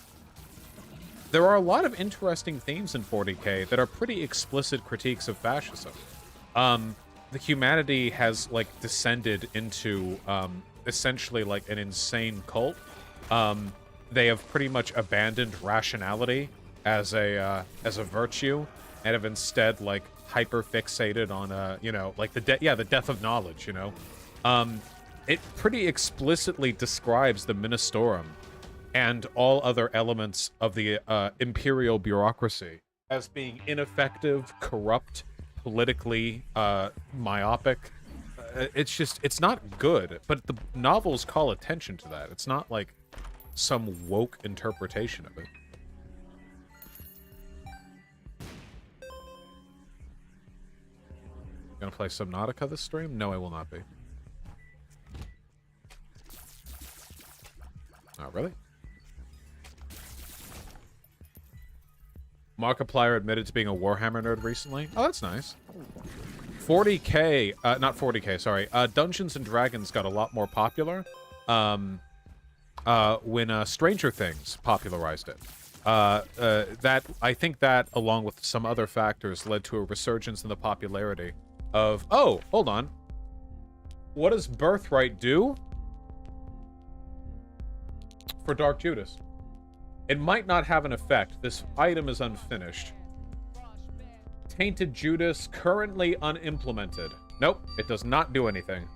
Speaker 1: There are a lot of interesting themes in 40k that are pretty explicit critiques of fascism. The humanity has, like, descended into, essentially, like, an insane cult. They have pretty much abandoned rationality as a virtue, and have instead, like, hyper-fixated on, you know, like, the death of knowledge, you know? It pretty explicitly describes the Ministorum and all other elements of the imperial bureaucracy as being ineffective, corrupt, politically myopic. It's not good, but the novels call attention to that. It's not like some woke interpretation of it. Gonna play Subnautica this stream? No, I will not be. Oh, really? Markiplier admitted to being a Warhammer nerd recently. Oh, that's nice. 40K, not 40K, sorry. Dungeons and Dragons got a lot more popular when Stranger Things popularized it. I think that, along with some other factors, led to a resurgence in the popularity of... Oh, hold on. What does Birthright do for Dark Judas? It might not have an effect. This item is unfinished. Tainted Judas currently unimplemented. Nope, it does not do anything.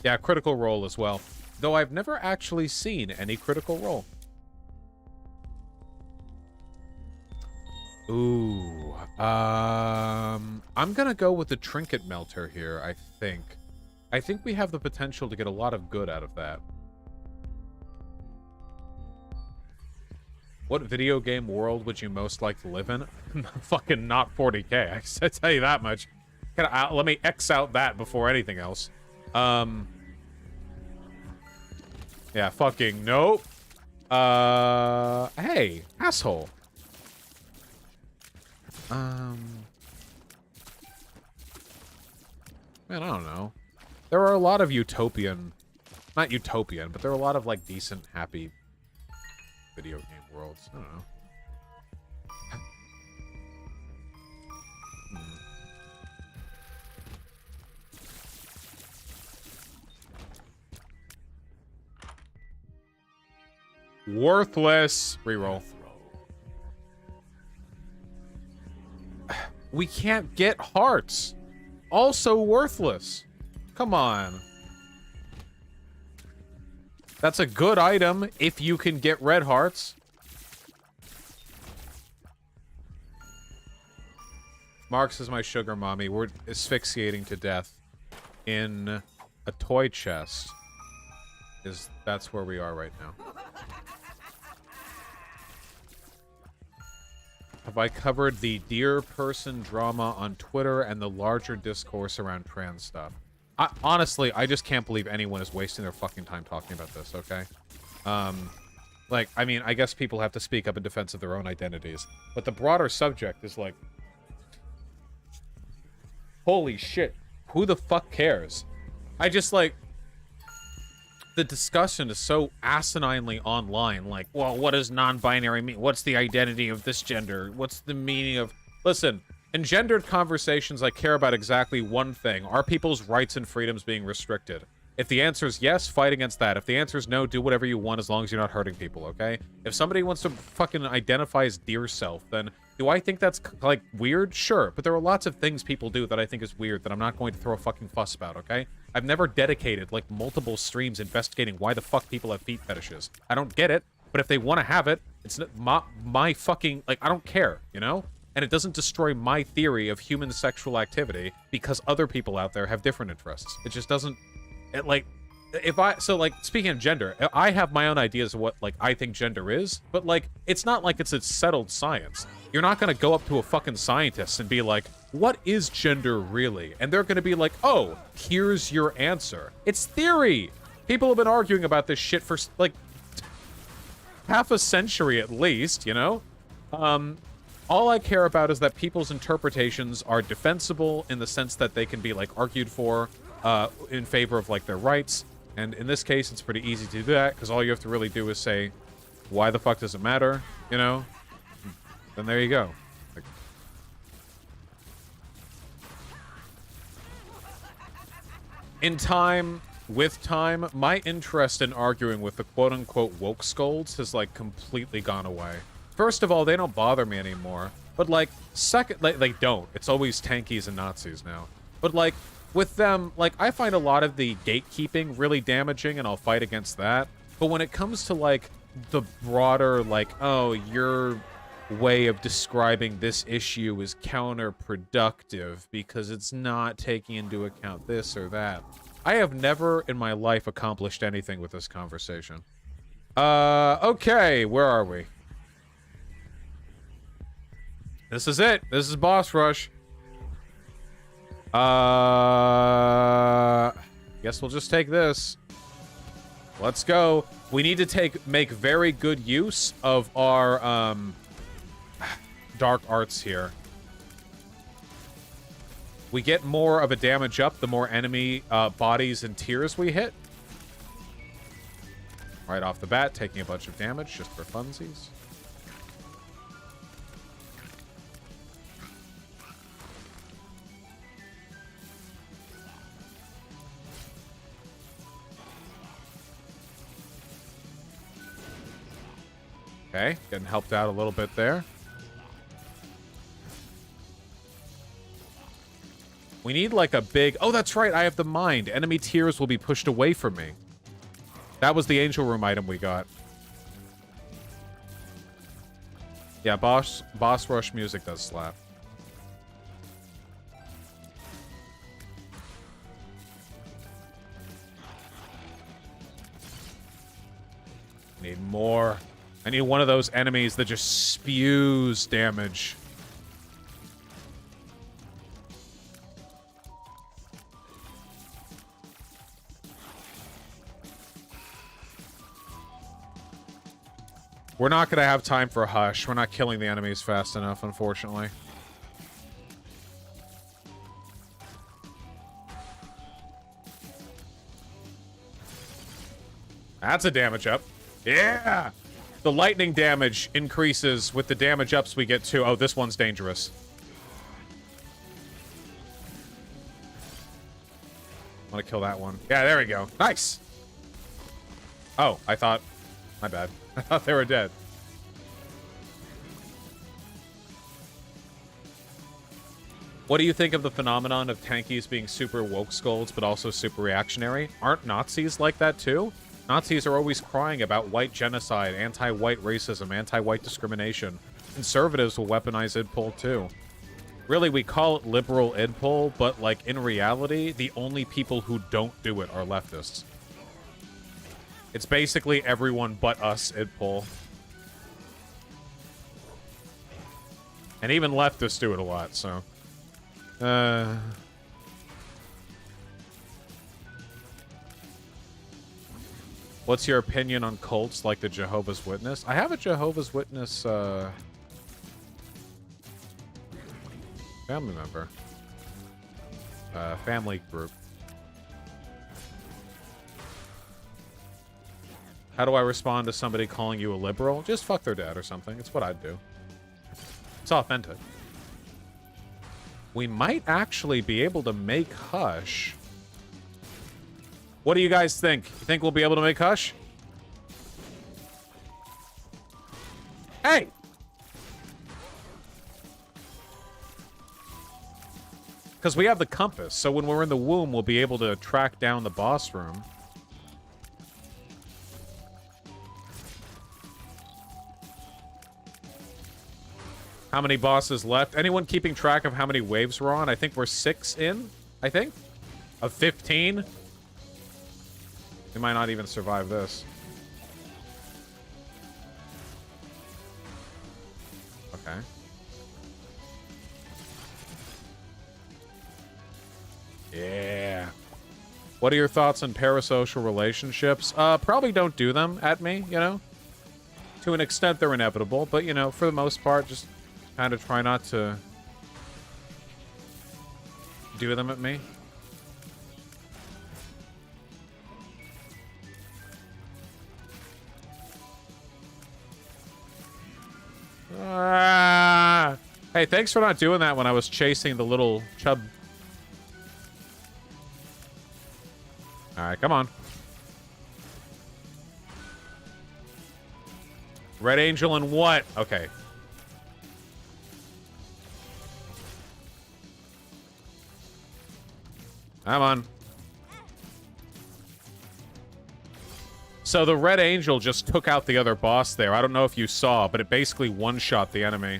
Speaker 1: Yeah, Critical Role as well. Though I've never actually seen any Critical Role. Ooh. I'm gonna go with the Trinket Melter here, I think. I think we have the potential to get a lot of good out of that. What video game world would you most like to live in? Fucking not 40K. I tell you that much. Let me X out that before anything else. Yeah, fucking nope. Hey, asshole. Man, I don't know. There are a lot of utopian, not utopian, but there are a lot of like decent, happy video game worlds. I don't know. Worthless. Reroll. We can't get hearts. Also worthless. Come on. That's a good item if you can get red hearts. Marx is my sugar mommy. We're asphyxiating to death in a toy chest. That's where we are right now. Have I covered the dear person drama on Twitter and the larger discourse around trans stuff? Honestly, I just can't believe anyone is wasting their fucking time talking about this, okay? Like, I mean, I guess people have to speak up in defense of their own identities. But the broader subject is like... Holy shit. Who the fuck cares? I just, like... The discussion is so asininely online. Like, well, what does non-binary mean? What's the identity of this gender? What's the meaning of... Listen, in gendered conversations, I care about exactly one thing. Are people's rights and freedoms being restricted? If the answer is yes, fight against that. If the answer is no, do whatever you want as long as you're not hurting people, okay? If somebody wants to fucking identify as dear self, then do I think that's, like, weird? Sure, but there are lots of things people do that I think is weird that I'm not going to throw a fucking fuss about, okay? I've never dedicated, like, multiple streams investigating why the fuck people have feet fetishes. I don't get it, but if they want to have it, it's my fucking, like, I don't care, you know? And it doesn't destroy my theory of human sexual activity because other people out there have different interests. It just doesn't... It, like, if I... So, like, speaking of gender, I have my own ideas of what, like, I think gender is, but, like, it's not like it's a settled science. You're not gonna go up to a fucking scientist and be like, what is gender really? And they're gonna be like, oh, here's your answer. It's theory! People have been arguing about this shit for, like, half a century at least, you know? All I care about is that people's interpretations are defensible in the sense that they can be, like, argued for in favor of, like, their rights. And in this case, it's pretty easy to do that, because all you have to really do is say, why the fuck does it matter, you know? Then there you go. Like, in time, with time, my interest in arguing with the quote-unquote woke scolds has, like, completely gone away. First of all, they don't bother me anymore. But, like, second, like, they don't. It's always tankies and Nazis now. But, like, with them, like, I find a lot of the gatekeeping really damaging, and I'll fight against that. But when it comes to, like, the broader, like, oh, you're way of describing this issue is counterproductive because it's not taking into account this or that. I have never in my life accomplished anything with this conversation. Okay, where are we? This is it. This is boss rush. Guess we'll just take this. Let's go. We need to make very good use of our dark arts here. We get more of a damage up the more enemy bodies and tiers we hit. Right off the bat, taking a bunch of damage just for funsies. Okay, getting helped out a little bit there. We need like a big... Oh, that's right, I have the mind. Enemy tiers will be pushed away from me. That was the Angel Room item we got. Yeah, boss rush music does slap. Need more. I need one of those enemies that just spews damage. We're not going to have time for Hush. We're not killing the enemies fast enough, unfortunately. That's a damage up. Yeah! The lightning damage increases with the damage ups we get too. Oh, this one's dangerous. I want to kill that one. Yeah, there we go. Nice! Oh, I thought... My bad. I thought they were dead. What do you think of the phenomenon of tankies being super woke scolds, but also super reactionary? Aren't Nazis like that too? Nazis are always crying about white genocide, anti-white racism, anti-white discrimination. Conservatives will weaponize idpol too. Really, we call it liberal idpol, but like in reality, the only people who don't do it are leftists. It's basically everyone but us, idpol. And even leftists do it a lot, so... What's your opinion on cults like the Jehovah's Witness? I have a Jehovah's Witness, family member. Family group. How do I respond to somebody calling you a liberal? Just fuck their dad or something. It's what I'd do. It's authentic. We might actually be able to make Hush. What do you guys think? You think we'll be able to make Hush? Hey! Because we have the compass, so when we're in the womb, we'll be able to track down the boss room. How many bosses left? Anyone keeping track of how many waves we're on? I think we're 6 in, I think? Of 15? We might not even survive this. Okay. Yeah. What are your thoughts on parasocial relationships? Probably don't do them at me, you know? To an extent, they're inevitable, but, you know, for the most part, just kind of try not to do them at me. Hey, thanks for not doing that when I was chasing the little chub. Alright, come on. Red Angel and what? Okay. Come on. So the Red Angel just took out the other boss there. I don't know if you saw, but it basically one-shot the enemy.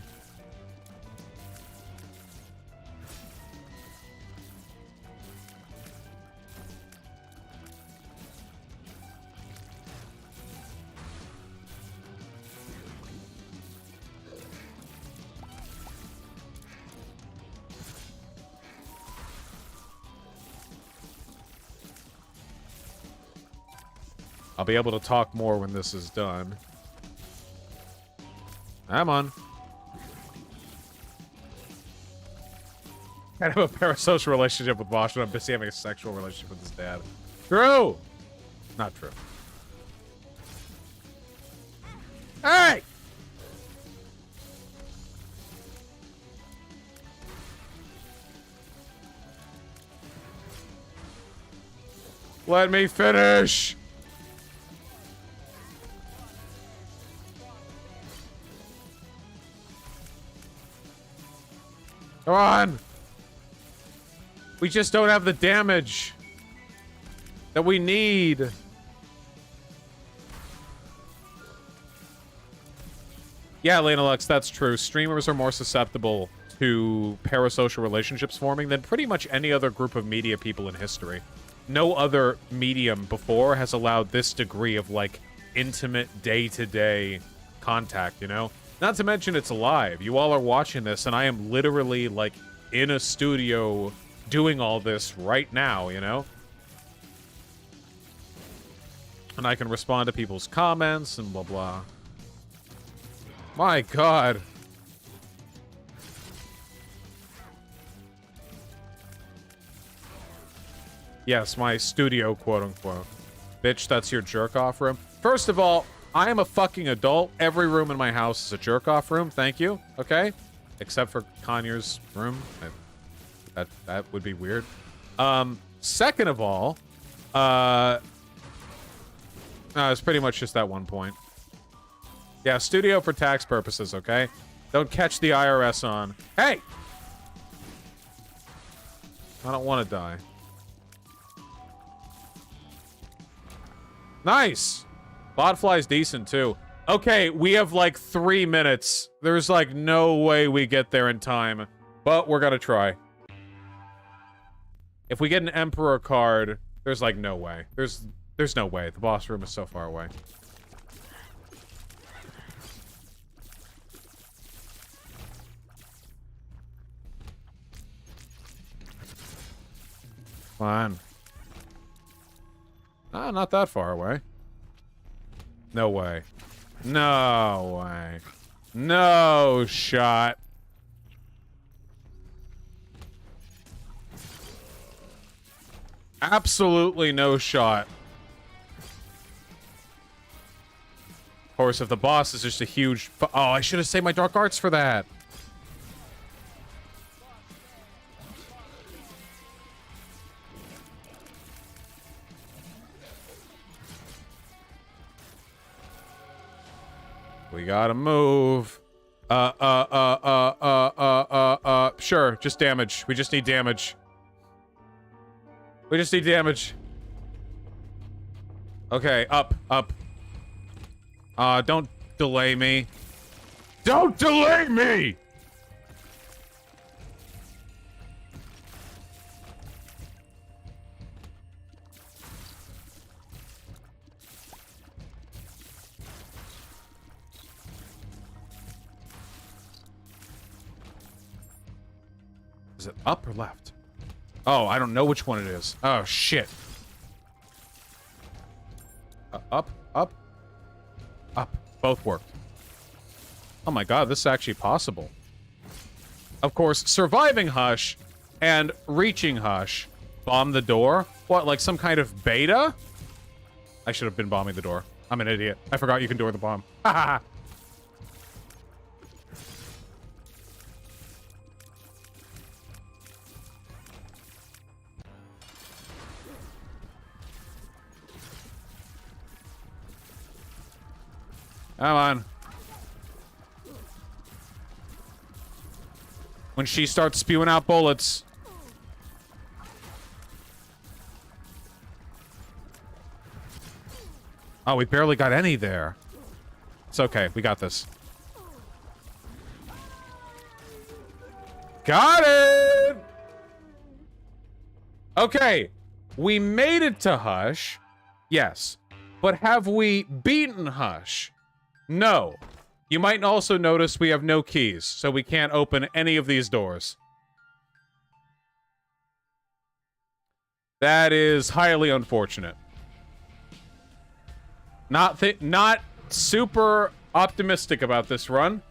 Speaker 1: I'll be able to talk more when this is done. Come on. I have a parasocial relationship with Bosch, and I'm busy having a sexual relationship with his dad. True! Not true. Hey! Let me finish! Come on! We just don't have the damage that we need. Yeah, Lena Lux, that's true. Streamers are more susceptible to parasocial relationships forming than pretty much any other group of media people in history. No other medium before has allowed this degree of, like, intimate day-to-day contact, you know? Not to mention it's live. You all are watching this, and I am literally, like, in a studio doing all this right now, you know? And I can respond to people's comments and blah, blah. My God. Yes, my studio, quote-unquote. Bitch, that's your jerk-off room. First of all, I am a fucking adult. Every room in my house is a jerk-off room. Thank you. Okay? Except for Conier's room. That would be weird. Second of all, it's pretty much just that one point. Yeah, studio for tax purposes, okay? Don't catch the IRS on. Hey! I don't want to die. Nice! Botfly's decent, too. Okay, we have, like, 3 minutes. There's, like, no way we get there in time. But we're gonna try. If we get an Emperor card, there's, like, no way. There's no way. The boss room is so far away. Fine. Ah, not that far away. No way. No way. No shot. Absolutely no shot. Of course, if the boss is just a huge... Oh, I should have saved my Dark Arts for that. We gotta move. Sure, just damage. We just need damage. We just need damage. Okay, up. Don't delay me. Don't delay me! Is it up or left? Oh, I don't know which one it is. Oh, shit. Up. Both worked. Oh my god, this is actually possible. Of course, surviving Hush and reaching Hush bomb the door? What, like some kind of beta? I should have been bombing the door. I'm an idiot. I forgot you can door the bomb. Haha. Come on. When she starts spewing out bullets. Oh, we barely got any there. It's okay. We got this. Got it! Okay. We made it to Hush. Yes. But have we beaten Hush? No. You might also notice we have no keys, so we can't open any of these doors. That is highly unfortunate. Not super optimistic about this run.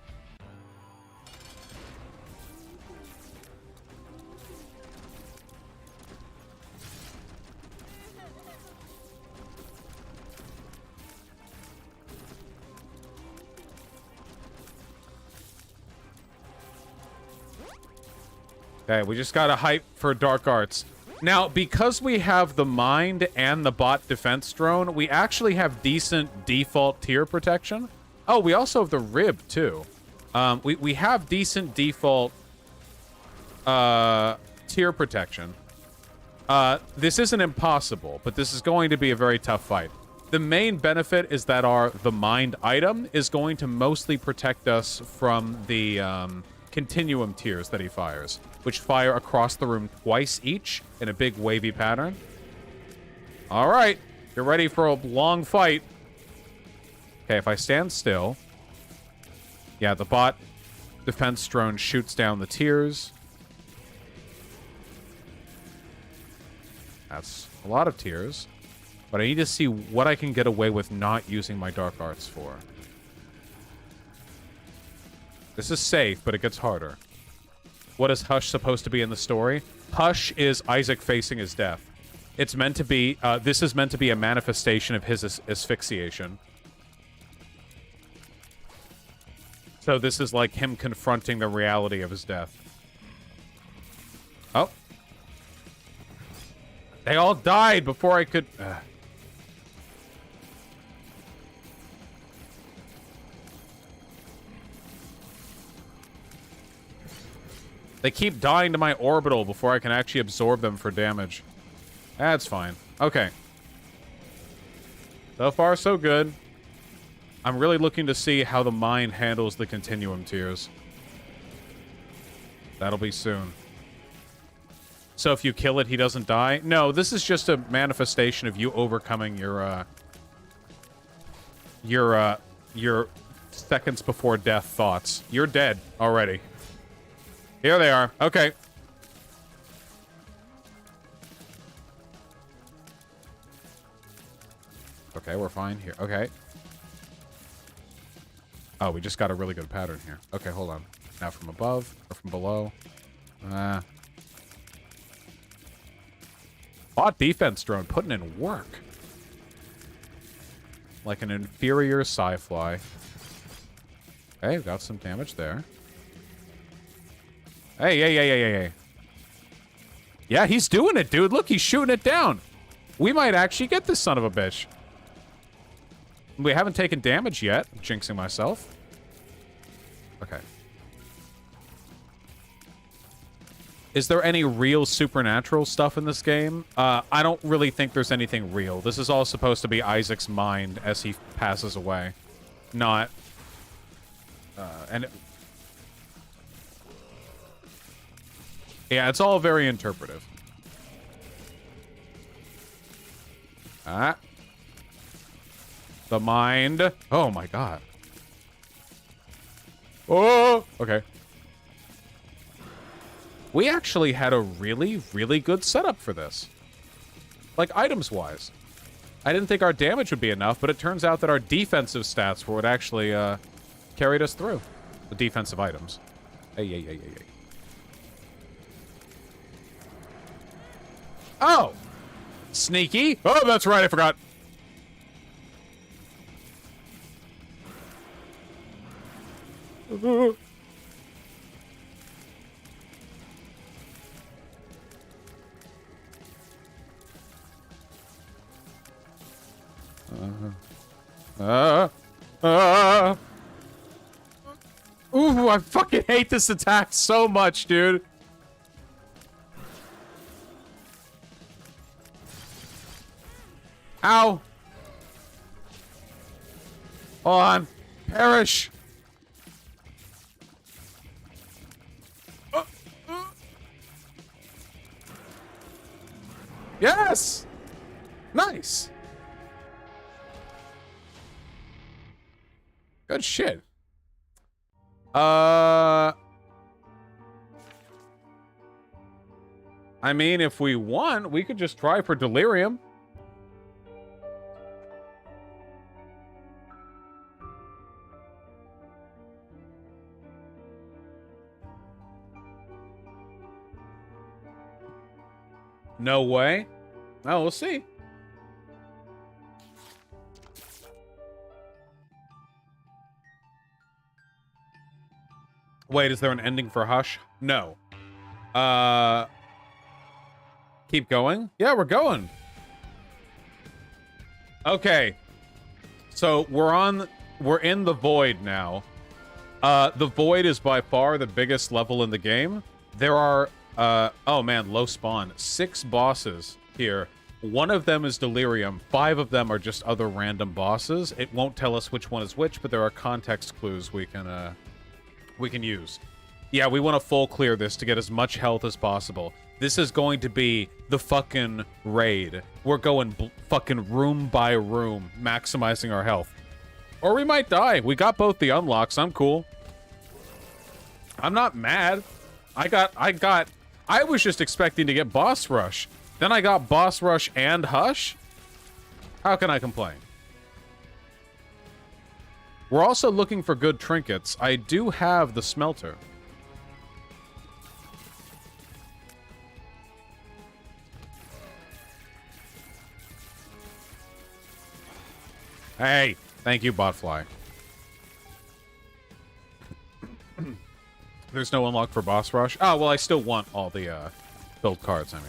Speaker 1: Okay, we just got a hype for Dark Arts. Now, because we have the Mind and the Bot Defense Drone, we actually have decent default tier protection. Oh, we also have the Rib, too. We have decent default tier protection. This isn't impossible, but this is going to be a very tough fight. The main benefit is that the Mind item is going to mostly protect us from the continuum tiers that he fires, which fire across the room twice each in a big wavy pattern. All right, you're ready for a long fight. Okay, if I stand still, yeah, the Bot Defense Drone shoots down the tiers. That's a lot of tiers, but I need to see what I can get away with not using my Dark Arts for. This is safe, but it gets harder. What is Hush supposed to be in the story? Hush is Isaac facing his death. It's meant to be, this is meant to be a manifestation of his asphyxiation. So this is like him confronting the reality of his death. Oh. They all died before I could... They keep dying to my orbital before I can actually absorb them for damage. That's fine. Okay. So far, so good. I'm really looking to see how the Mind handles the continuum tiers. That'll be soon. So if you kill it, he doesn't die? No, this is just a manifestation of you overcoming your seconds before death thoughts. You're dead already. Here they are. Okay. Okay, we're fine here. Okay. Oh, we just got a really good pattern here. Okay, hold on. Now from above or from below. Bot Defense Drone putting in work. Like an inferior sci-fly. Okay, got some damage there. Hey. Yeah, he's doing it, dude. Look, he's shooting it down. We might actually get this son of a bitch. We haven't taken damage yet. I'm jinxing myself. Okay. Is there any real supernatural stuff in this game? I don't really think there's anything real. This is all supposed to be Isaac's mind as he passes away. Not... Yeah, it's all very interpretive. The Mind. Oh my god. Oh! Okay. We actually had a really, really good setup for this. Like, items-wise. I didn't think our damage would be enough, but it turns out that our defensive stats were what actually carried us through. The defensive items. Hey. Oh! Sneaky. Oh, that's right, I forgot. Ooh, I fucking hate this attack so much, dude. Ow. On. Perish. Yes. Nice. Good shit. I mean, if we want, we could just try for delirium. No way. Oh, we'll see. Wait, is there an ending for Hush? No. Keep going? Yeah, we're going. Okay. So we're in the Void now. The Void is by far the biggest level in the game. There are oh man, low spawn. 6 bosses here. 1 of them is Delirium. 5 of them are just other random bosses. It won't tell us which one is which, but there are context clues we can use. Yeah, we want to full clear this to get as much health as possible. This is going to be the fucking raid. We're going fucking room by room, maximizing our health. Or we might die. We got both the unlocks. I'm cool. I'm not mad. I was just expecting to get Boss Rush. Then I got Boss Rush and Hush. How can I complain? We're also looking for good trinkets. I do have the smelter. Hey, thank you, Botfly. There's no unlock for Boss Rush. Oh, well, I still want all the build cards, I mean.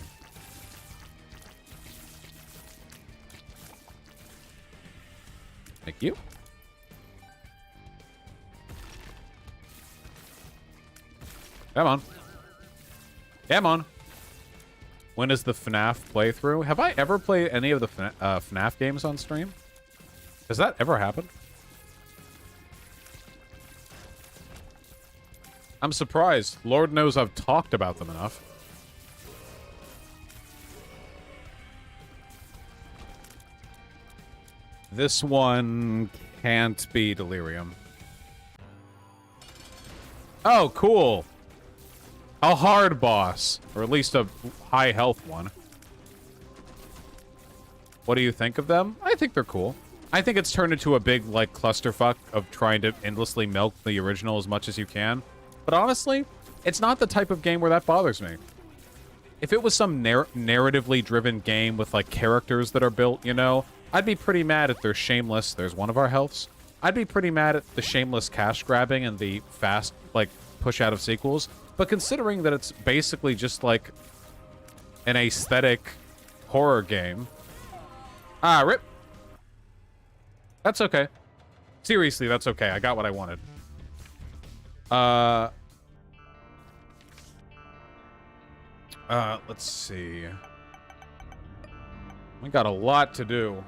Speaker 1: Thank you. Come on. Come on. When is the FNAF playthrough? Have I ever played any of the FNAF games on stream? Has that ever happened? I'm surprised. Lord knows I've talked about them enough. This one can't be Delirium. Oh, cool. A hard boss. Or at least a high health one. What do you think of them? I think they're cool. I think it's turned into a big, like, clusterfuck of trying to endlessly milk the original as much as you can. But honestly, it's not the type of game where that bothers me. If it was some narratively driven game with, like, characters that are built, you know, I'd be pretty mad if they're shameless. There's one of our healths. I'd be pretty mad at the shameless cash grabbing and the fast, like, push out of sequels. But considering that it's basically just, like, an aesthetic horror game. Ah, rip. That's okay. Seriously, that's okay. I got what I wanted. Let's see. We got a lot to do.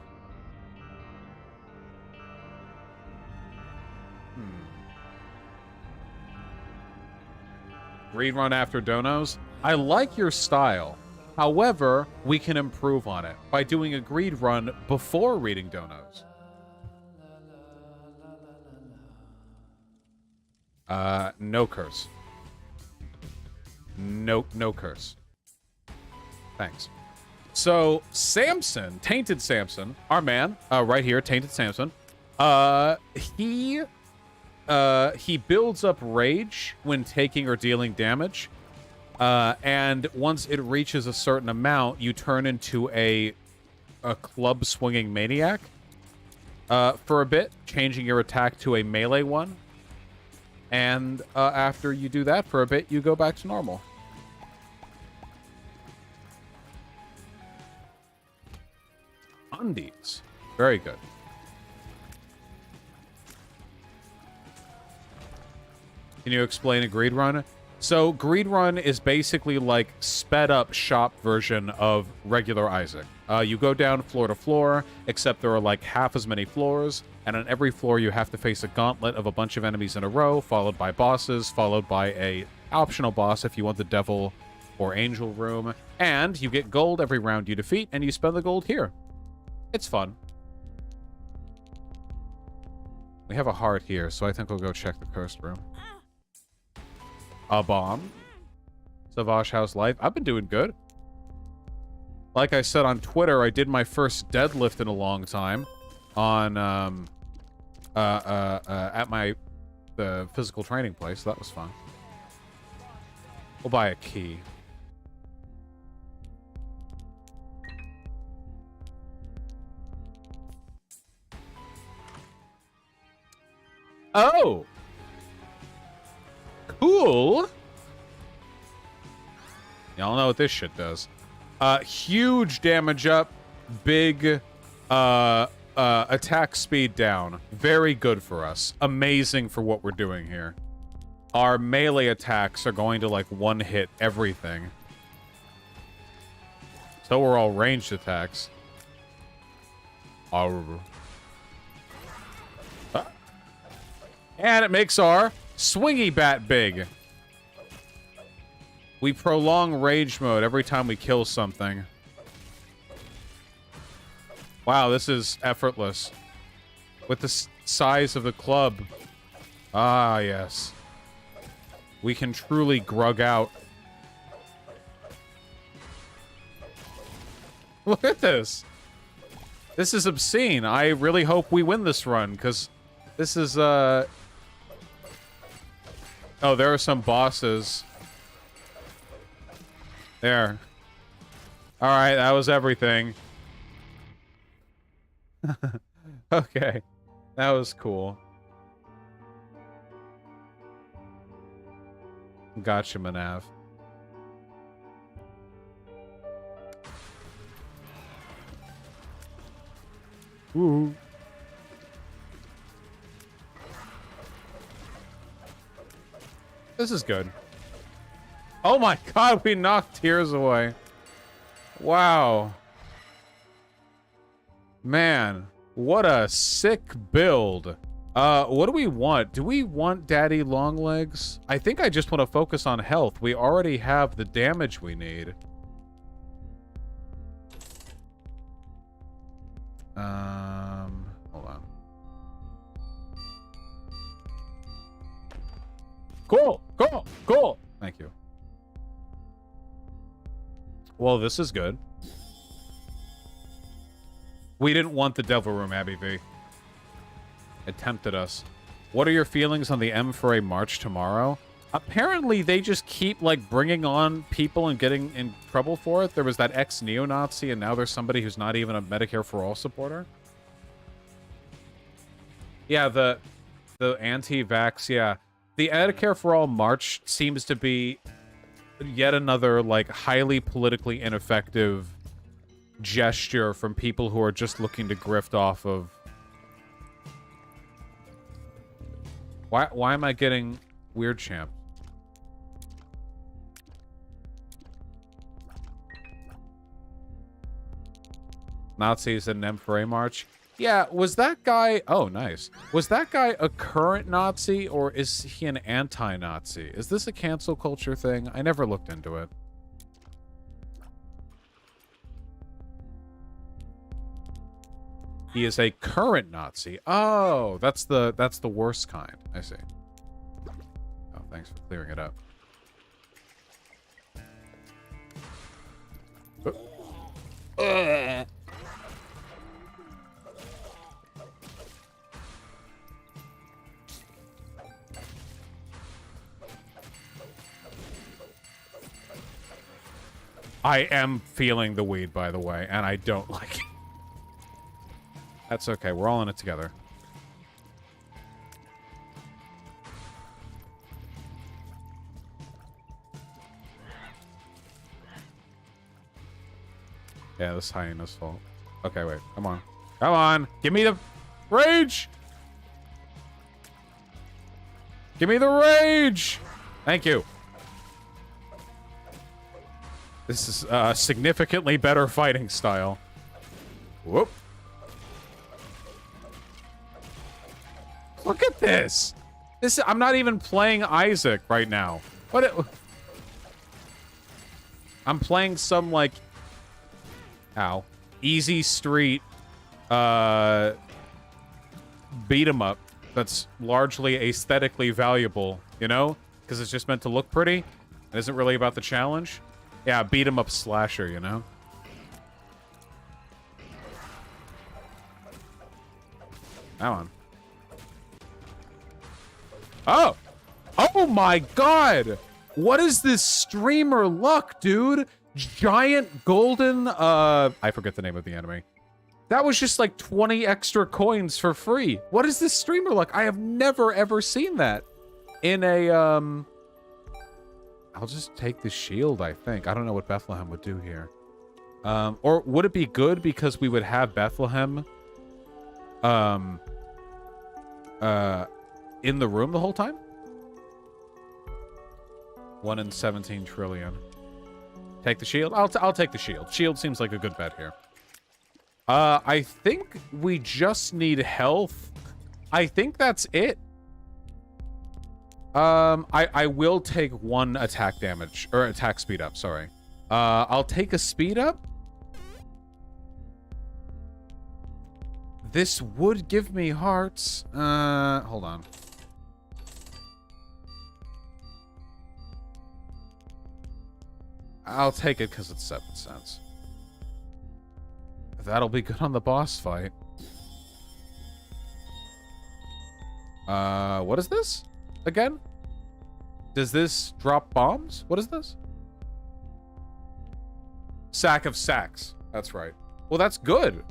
Speaker 1: Greed run after donos. I like your style. However, we can improve on it by doing a greed run before reading donos. No curse. No curse. Thanks. So, Samson, Tainted Samson, our man, right here, Tainted Samson, he builds up rage when taking or dealing damage, and once it reaches a certain amount, you turn into a club-swinging maniac for a bit, changing your attack to a melee one, and after you do that for a bit, you go back to normal. Undies. Very good. Can you explain a greed run? So, greed run is basically like sped up shop version of regular Isaac. You go down floor to floor, except there are like half as many floors, and on every floor you have to face a gauntlet of a bunch of enemies in a row, followed by bosses, followed by a optional boss if you want the devil or angel room, and you get gold every round you defeat, and you spend the gold here. It's fun. We have a heart here, so I think we'll go check the cursed room. A bomb. Savage House Life. I've been doing good. Like I said on Twitter, I did my first deadlift in a long time on at the physical training place. So that was fun. We'll buy a key. Oh! Cool! Y'all know what this shit does. Huge damage up, big attack speed down. Very good for us. Amazing for what we're doing here. Our melee attacks are going to, like, one-hit everything. So we're all ranged attacks. And it makes our swingy bat big. We prolong rage mode every time we kill something. Wow, this is effortless. With the size of the club. Ah, yes. We can truly grug out. Look at this. This is obscene. I really hope we win this run, because this is, Oh, there are some bosses. There. Alright, that was everything. Okay. That was cool. Gotcha, Manav. Ooh. This is good. Oh my god, we knocked tears away. Wow. Man, what a sick build. What do we want? Do we want Daddy Longlegs? I think I just want to focus on health. We already have the damage we need. Hold on. Cool, cool, cool. Thank you. Well, this is good. We didn't want the Devil Room, Abby V. It tempted us. What are your feelings on the M4A march tomorrow? Apparently, they just keep, like, bringing on people and getting in trouble for it. There was that ex-neo-Nazi, and now there's somebody who's not even a Medicare for All supporter. Yeah, the anti-vax, yeah. The Medicare for All march seems to be yet another, like, highly politically ineffective gesture from people who are just looking to grift off of... Why am I getting weird champ? Nazis at an M4A march? Yeah, was that guy... Oh, nice. Was that guy a current Nazi, or is he an anti-Nazi? Is this a cancel culture thing? I never looked into it. He is a current Nazi. Oh, that's the worst kind. I see. Oh, thanks for clearing it up. I am feeling the weed, by the way, and I don't like it. That's okay. We're all in it together. Yeah, this hyena's fault. Okay, wait. Come on. Come on. Give me the rage. Give me the rage. Thank you. This is significantly better fighting style. Whoop. Look at this. I'm not even playing Isaac right now. I'm playing some like easy street beat 'em up that's largely aesthetically valuable, you know? Because it's just meant to look pretty. It isn't really about the challenge. Yeah, beat 'em up slasher, you know? That one. Oh! Oh my god! What is this streamer luck, dude? Giant golden, I forget the name of the enemy. That was just like 20 extra coins for free. What is this streamer luck? I have never ever seen that in a, I'll just take the shield, I think. I don't know what Bethlehem would do here. Or would it be good because we would have Bethlehem, in the room the whole time? 1 in 17 trillion. Take the shield? I'll take the shield. Shield seems like a good bet here. I think we just need health. I think that's it. I will take 1 attack damage, or attack speed up, sorry. I'll take a speed up. This would give me hearts. Hold on. I'll take it because it's 7 cents. That'll be good on the boss fight. What is this? Again? Does this drop bombs? What is this? Sack of sacks. That's right. Well, that's good.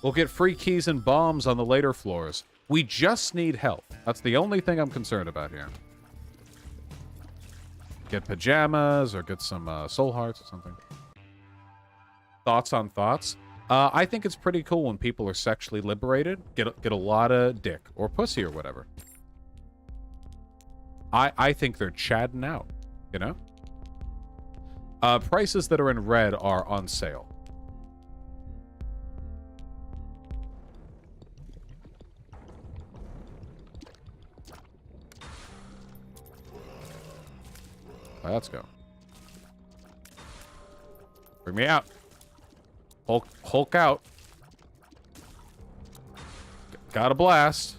Speaker 1: We'll get free keys and bombs on the later floors. We just need health. That's the only thing I'm concerned about here. Get pajamas or get some soul hearts or something. Thoughts on thoughts? I think it's pretty cool when people are sexually liberated. Get a lot of dick or pussy or whatever. I think they're chadding out, you know? Prices that are in red are on sale. Let's go. Bring me out. Hulk out. Got a blast.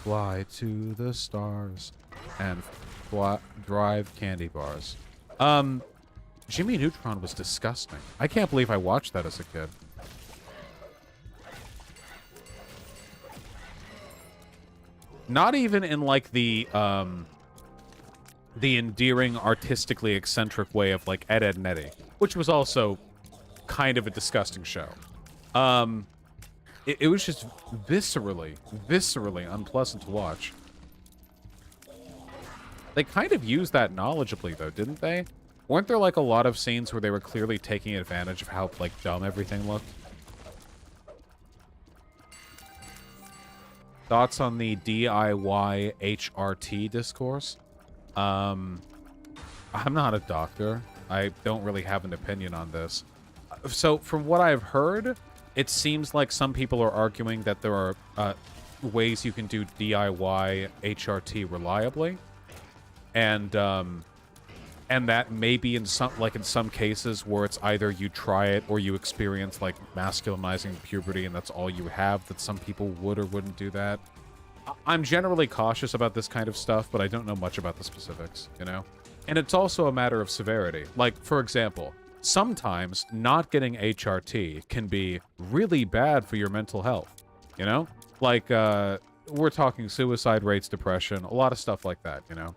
Speaker 1: Fly to the stars and drive candy bars. Jimmy Neutron was disgusting. I can't believe I watched that as a kid. Not even in like the endearing, artistically eccentric way of like Ed, Edd n Eddy, which was also kind of a disgusting show. It was just viscerally unpleasant to watch. They kind of used that knowledgeably though, didn't they? Weren't there like a lot of scenes where they were clearly taking advantage of how like dumb everything looked? Thoughts on the DIY HRT discourse? I'm not a doctor. I don't really have an opinion on this. So from what I've heard, it seems like some people are arguing that there are ways you can do DIY HRT reliably, and that maybe in some cases where it's either you try it or you experience like masculinizing puberty and that's all you have, that some people would or wouldn't do that. I'm generally cautious about this kind of stuff, but I don't know much about the specifics, you know? And it's also a matter of severity. Like, for example, sometimes not getting HRT can be really bad for your mental health, you know? Like, we're talking suicide rates, depression, a lot of stuff like that, you know?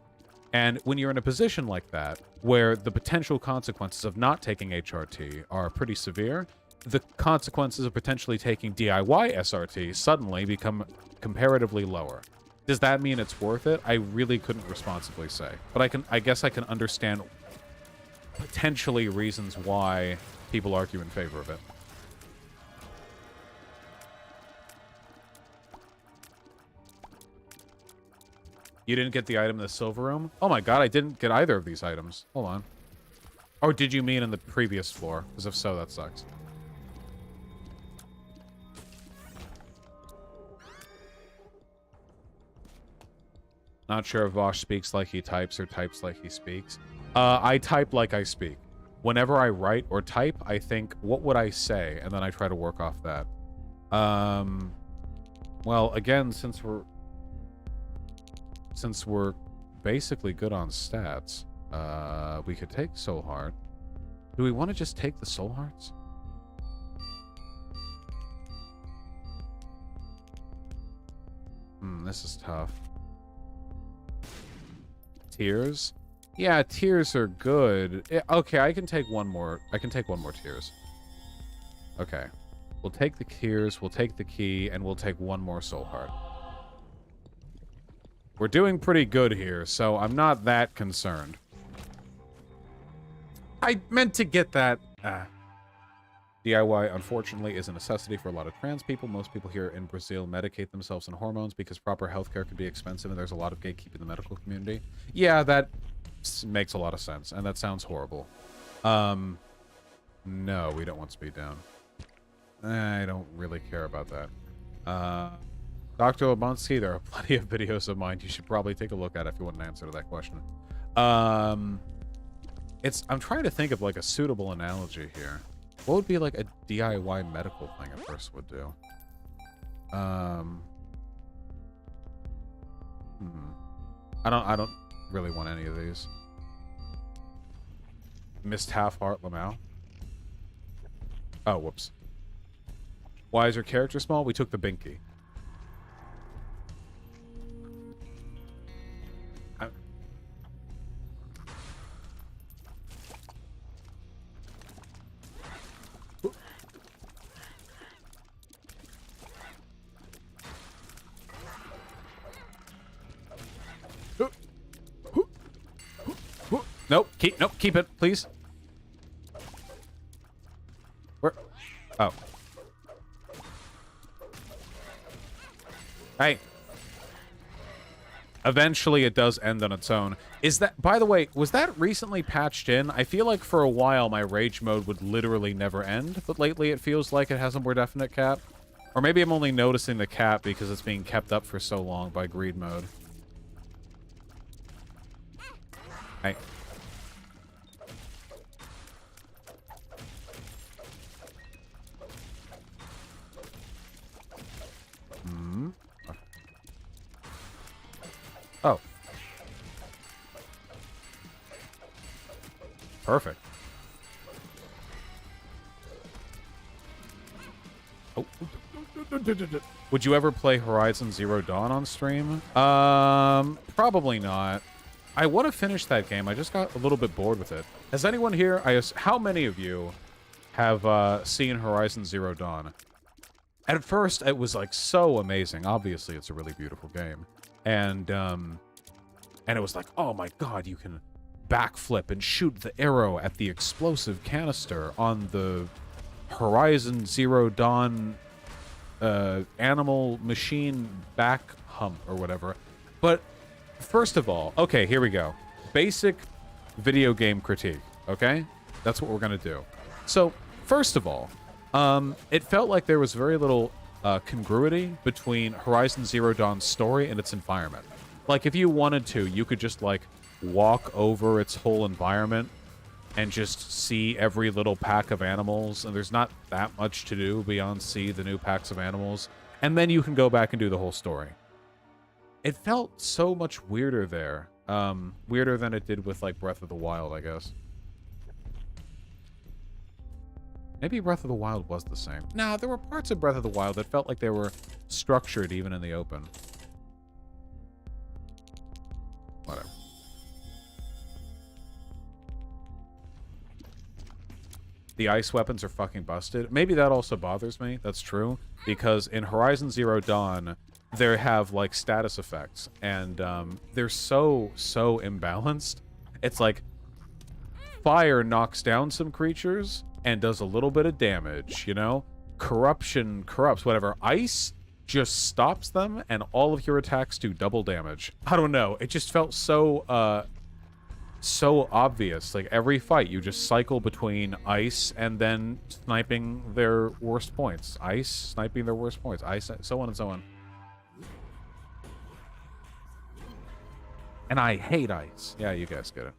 Speaker 1: And when you're in a position like that, where the potential consequences of not taking HRT are pretty severe, the consequences of potentially taking DIY SRT suddenly become comparatively lower. Does that mean it's worth it? I really couldn't responsibly say. But I guess I can understand potentially reasons why people argue in favor of it. You didn't get the item in the silver room? Oh my god, I didn't get either of these items. Hold on. Or did you mean in the previous floor? Because if so, that sucks. Not sure if Vosh speaks like he types or types like he speaks. I type like I speak. Whenever I write or type, I think, what would I say? And then I try to work off that. Well, again, since we're basically good on stats, we could take Soul Heart. Do we want to just take the Soul Hearts? This is tough. Tears? Yeah, tears are good. Okay, I can take one more. I can take one more tears. Okay. We'll take the tears, we'll take the key, and we'll take one more soul heart. We're doing pretty good here, so I'm not that concerned. I meant to get that. DIY, unfortunately, is a necessity for a lot of trans people. Most people here in Brazil medicate themselves on hormones because proper healthcare can be expensive, and there's a lot of gatekeeping in the medical community. Yeah, that makes a lot of sense, and that sounds horrible. No, we don't want speed down. I don't really care about that. Dr. Obonsky, there are plenty of videos of mine you should probably take a look at if you want an answer to that question. I'm trying to think of like a suitable analogy here. What would be like a DIY medical thing a person would do? I don't really want any of these. Missed half heart Lamau. Oh, whoops. Why is your character small? We took the binky. Nope, keep it, please. Where? Oh. Hey. Eventually it does end on its own. Is that, by the way, was that recently patched in? I feel like for a while my rage mode would literally never end, but lately it feels like it has a more definite cap. Or maybe I'm only noticing the cap because it's being kept up for so long by greed mode. Hey. Oh. Perfect. Oh. Would you ever play Horizon Zero Dawn on stream? Probably not. I want to finish that game. I just got a little bit bored with it. Has anyone here, how many of you have seen Horizon Zero Dawn? At first, it was like so amazing. Obviously, it's a really beautiful game. And it was like, oh my god, you can backflip and shoot the arrow at the explosive canister on the Horizon Zero Dawn animal machine back hump or whatever. But first of all, okay, here we go. Basic video game critique, okay? That's what we're gonna do. So, first of all, it felt like there was very little congruity between Horizon Zero Dawn's story and its environment. Like, if you wanted to, you could just, like, walk over its whole environment and just see every little pack of animals, and there's not that much to do beyond see the new packs of animals, and then you can go back and do the whole story. It felt so much weirder there. Weirder than it did with, like, Breath of the Wild, I guess. Maybe Breath of the Wild was the same. Nah, there were parts of Breath of the Wild that felt like they were structured even in the open. Whatever. The ice weapons are fucking busted. Maybe that also bothers me. That's true. Because in Horizon Zero Dawn, they have, like, status effects. And they're so imbalanced. It's like, fire knocks down some creatures and does a little bit of damage, you know? Corruption corrupts, whatever. Ice just stops them, and all of your attacks do double damage. I don't know. It just felt so, so obvious. Like, every fight, you just cycle between ice and then sniping their worst points. Ice, sniping their worst points. Ice, so on and so on. And I hate ice. Yeah, you guys get it.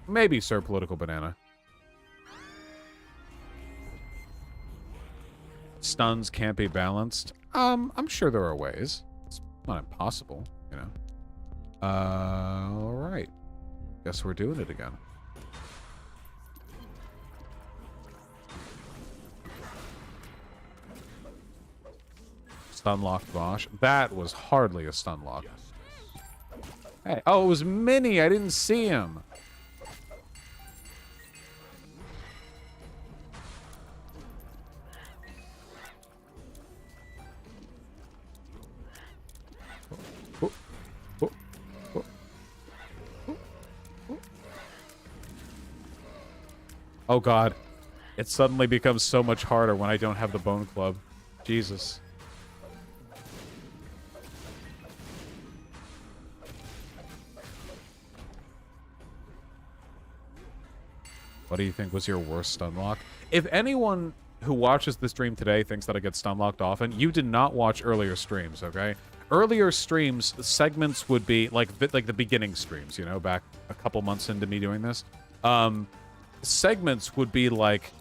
Speaker 1: Maybe Sir Political Banana. Stuns can't be balanced. I'm sure there are ways. It's not impossible, you know. All right. Guess we're doing it again. Stunlock Bosch. That was hardly a stunlock. Hey, oh, it was Minnie. I didn't see him. Oh god. It suddenly becomes so much harder when I don't have the bone club. Jesus. What do you think was your worst stunlock? If anyone who watches the stream today thinks that I get stunlocked often, you did not watch earlier streams, okay? Earlier streams, segments would be like the beginning streams, you know, back a couple months into me doing this. Segments would be like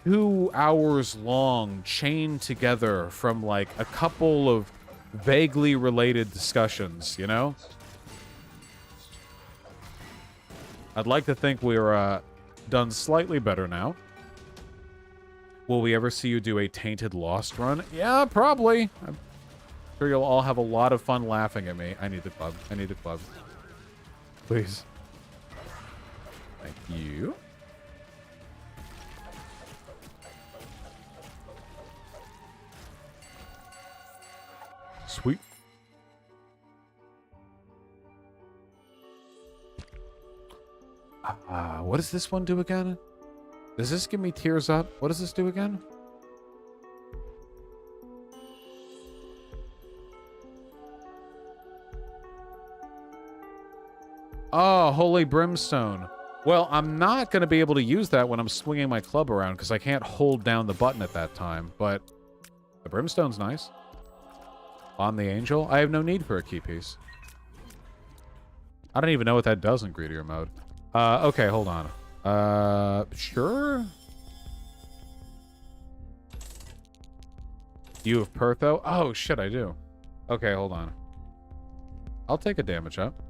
Speaker 1: 2 hours long, chained together from like a couple of vaguely related discussions, you know? I'd like to think we're done slightly better now. Will we ever see you do a Tainted Lost run? Yeah, probably. I'm sure you'll all have a lot of fun laughing at me. I need the club. I need the club. Please. Thank you. Sweet. What does this one do again? Does this give me tears up? What does this do again? Oh, Holy Brimstone. Well, I'm not going to be able to use that when I'm swinging my club around because I can't hold down the button at that time, but the Brimstone's nice. On the Angel? I have no need for a key piece. I don't even know what that does in Greedier mode. Okay, hold on. Sure? You have Pertho? Oh, shit, I do. Okay, hold on. I'll take a damage up.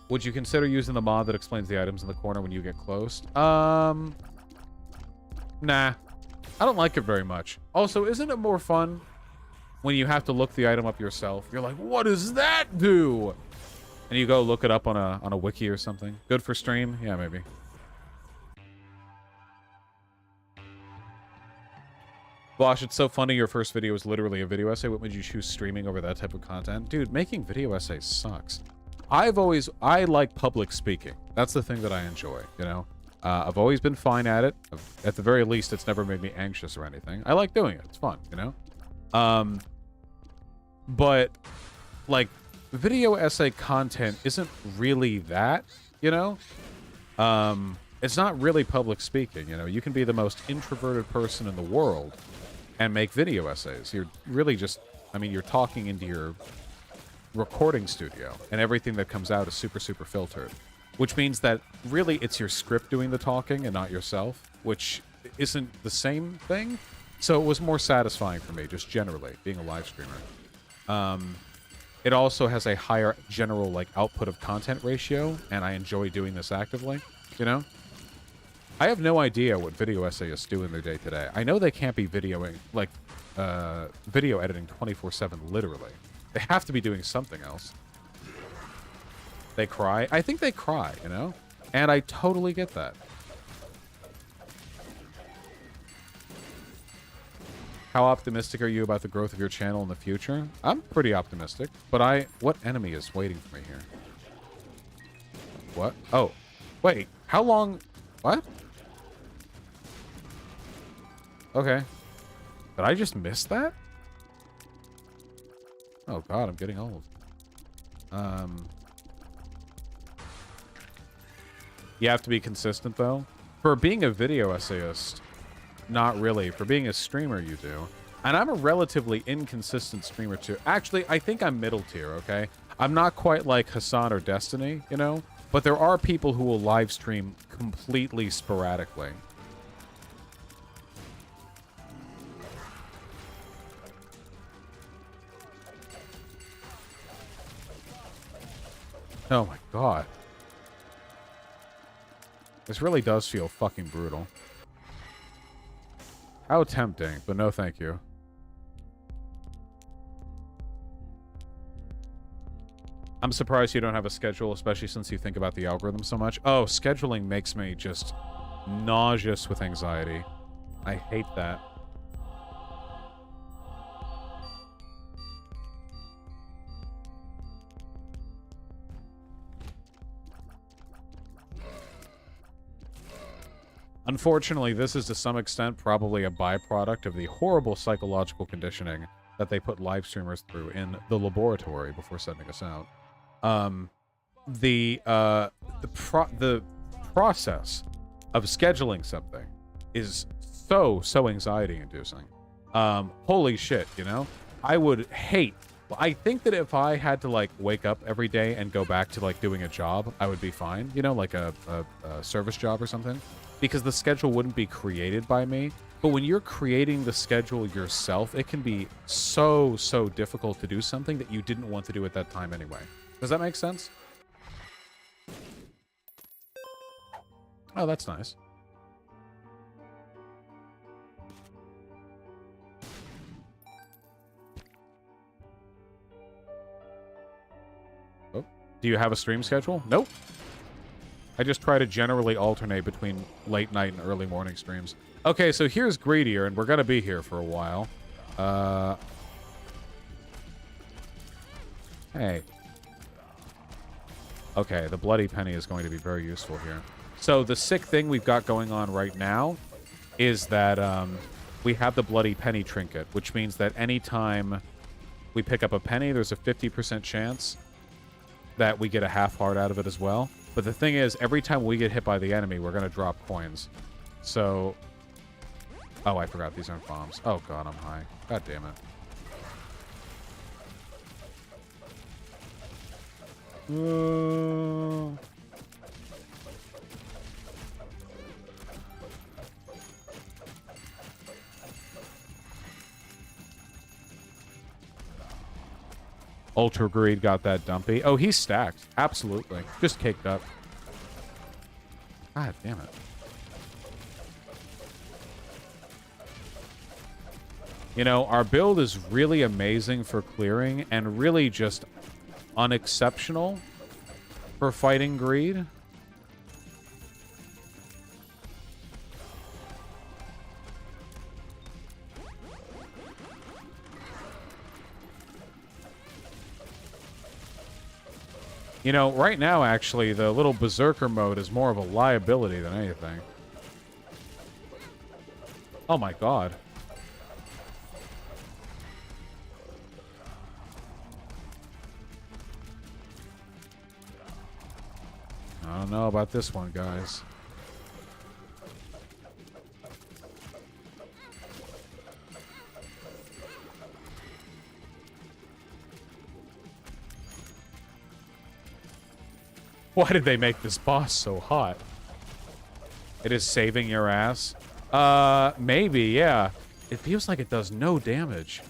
Speaker 1: Would you consider using the mod that explains the items in the corner when you get close? Nah. I don't like it very much. Also, isn't it more fun when you have to look the item up yourself? You're like, what does that do? And you go look it up on a wiki or something. Good for stream? Yeah, maybe. Bosh, it's so funny your first video was literally a video essay. What would you choose streaming over that type of content? Dude, making video essays sucks. I like public speaking. That's the thing that I enjoy, you know? I've always been fine at it. At the very least, it's never made me anxious or anything. I like doing it. It's fun, you know? But, like, video essay content isn't really that, you know? It's not really public speaking, you know? You can be the most introverted person in the world and make video essays. You're really just, I mean, you're talking into your recording studio, and everything that comes out is super, super filtered. Which means that really it's your script doing the talking and not yourself, which isn't the same thing. So it was more satisfying for me, just generally, being a live streamer. It also has a higher general like output of content ratio, and I enjoy doing this actively, you know? I have no idea what video essayists do in their day today. I know they can't be videoing, like, video editing 24/7 literally. They have to be doing something else. They cry. I think they cry, you know? And I totally get that. How optimistic are you about the growth of your channel in the future? I'm pretty optimistic, but what enemy is waiting for me here? What? Oh, wait, how long? What? Okay. Did I just miss that? Oh god, I'm getting old. You have to be consistent, though. For being a video essayist, not really. For being a streamer, you do. And I'm a relatively inconsistent streamer, too. Actually, I think I'm middle tier, okay? I'm not quite like Hassan or Destiny, you know? But there are people who will live stream completely sporadically. Oh my god. This really does feel fucking brutal. How tempting, but no thank you. I'm surprised you don't have a schedule, especially since you think about the algorithm so much. Oh, scheduling makes me just nauseous with anxiety. I hate that. Unfortunately, this is to some extent probably a byproduct of the horrible psychological conditioning that they put live streamers through in the laboratory before sending us out. The process of scheduling something is so anxiety inducing. Holy shit, you know? I would hate. I think that if I had to like wake up every day and go back to like doing a job, I would be fine, you know, like a service job or something, because the schedule wouldn't be created by me. But when you're creating the schedule yourself, it can be so difficult to do something that you didn't want to do at that time anyway. Does that make sense? Oh, that's nice. Oh, do you have a stream schedule? Nope. I just try to generally alternate between late night and early morning streams. Okay, so here's Greedier, and we're gonna be here for a while. Hey. Okay, the Bloody Penny is going to be very useful here. So the sick thing we've got going on right now is that we have the Bloody Penny trinket, which means that anytime we pick up a penny, there's a 50% chance that we get a half heart out of it as well. But the thing is, every time we get hit by the enemy, we're going to drop coins. So... Oh, I forgot. These aren't bombs. Oh, God, I'm high. God damn it. Ultra Greed got that dumpy. Oh, he's stacked. Absolutely. Just caked up. God damn it. You know, our build is really amazing for clearing and really just unexceptional for fighting greed. You know, right now, actually, the little Berserker mode is more of a liability than anything. Oh my god. I don't know about this one, guys. Why did they make this boss so hot? It is saving your ass? Maybe, yeah. It feels like it does no damage.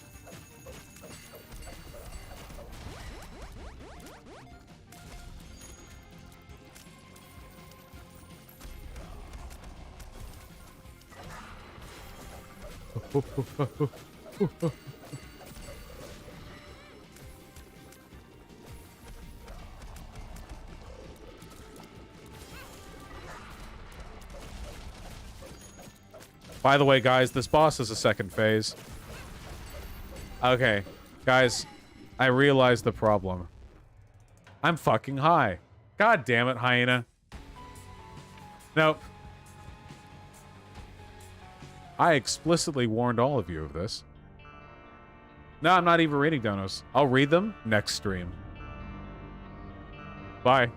Speaker 1: By the way, guys, this boss is a second phase. Okay, guys, I realized the problem. I'm fucking high. God damn it, Hyena. Nope. I explicitly warned all of you of this. No, I'm not even reading donos. I'll read them next stream. Bye.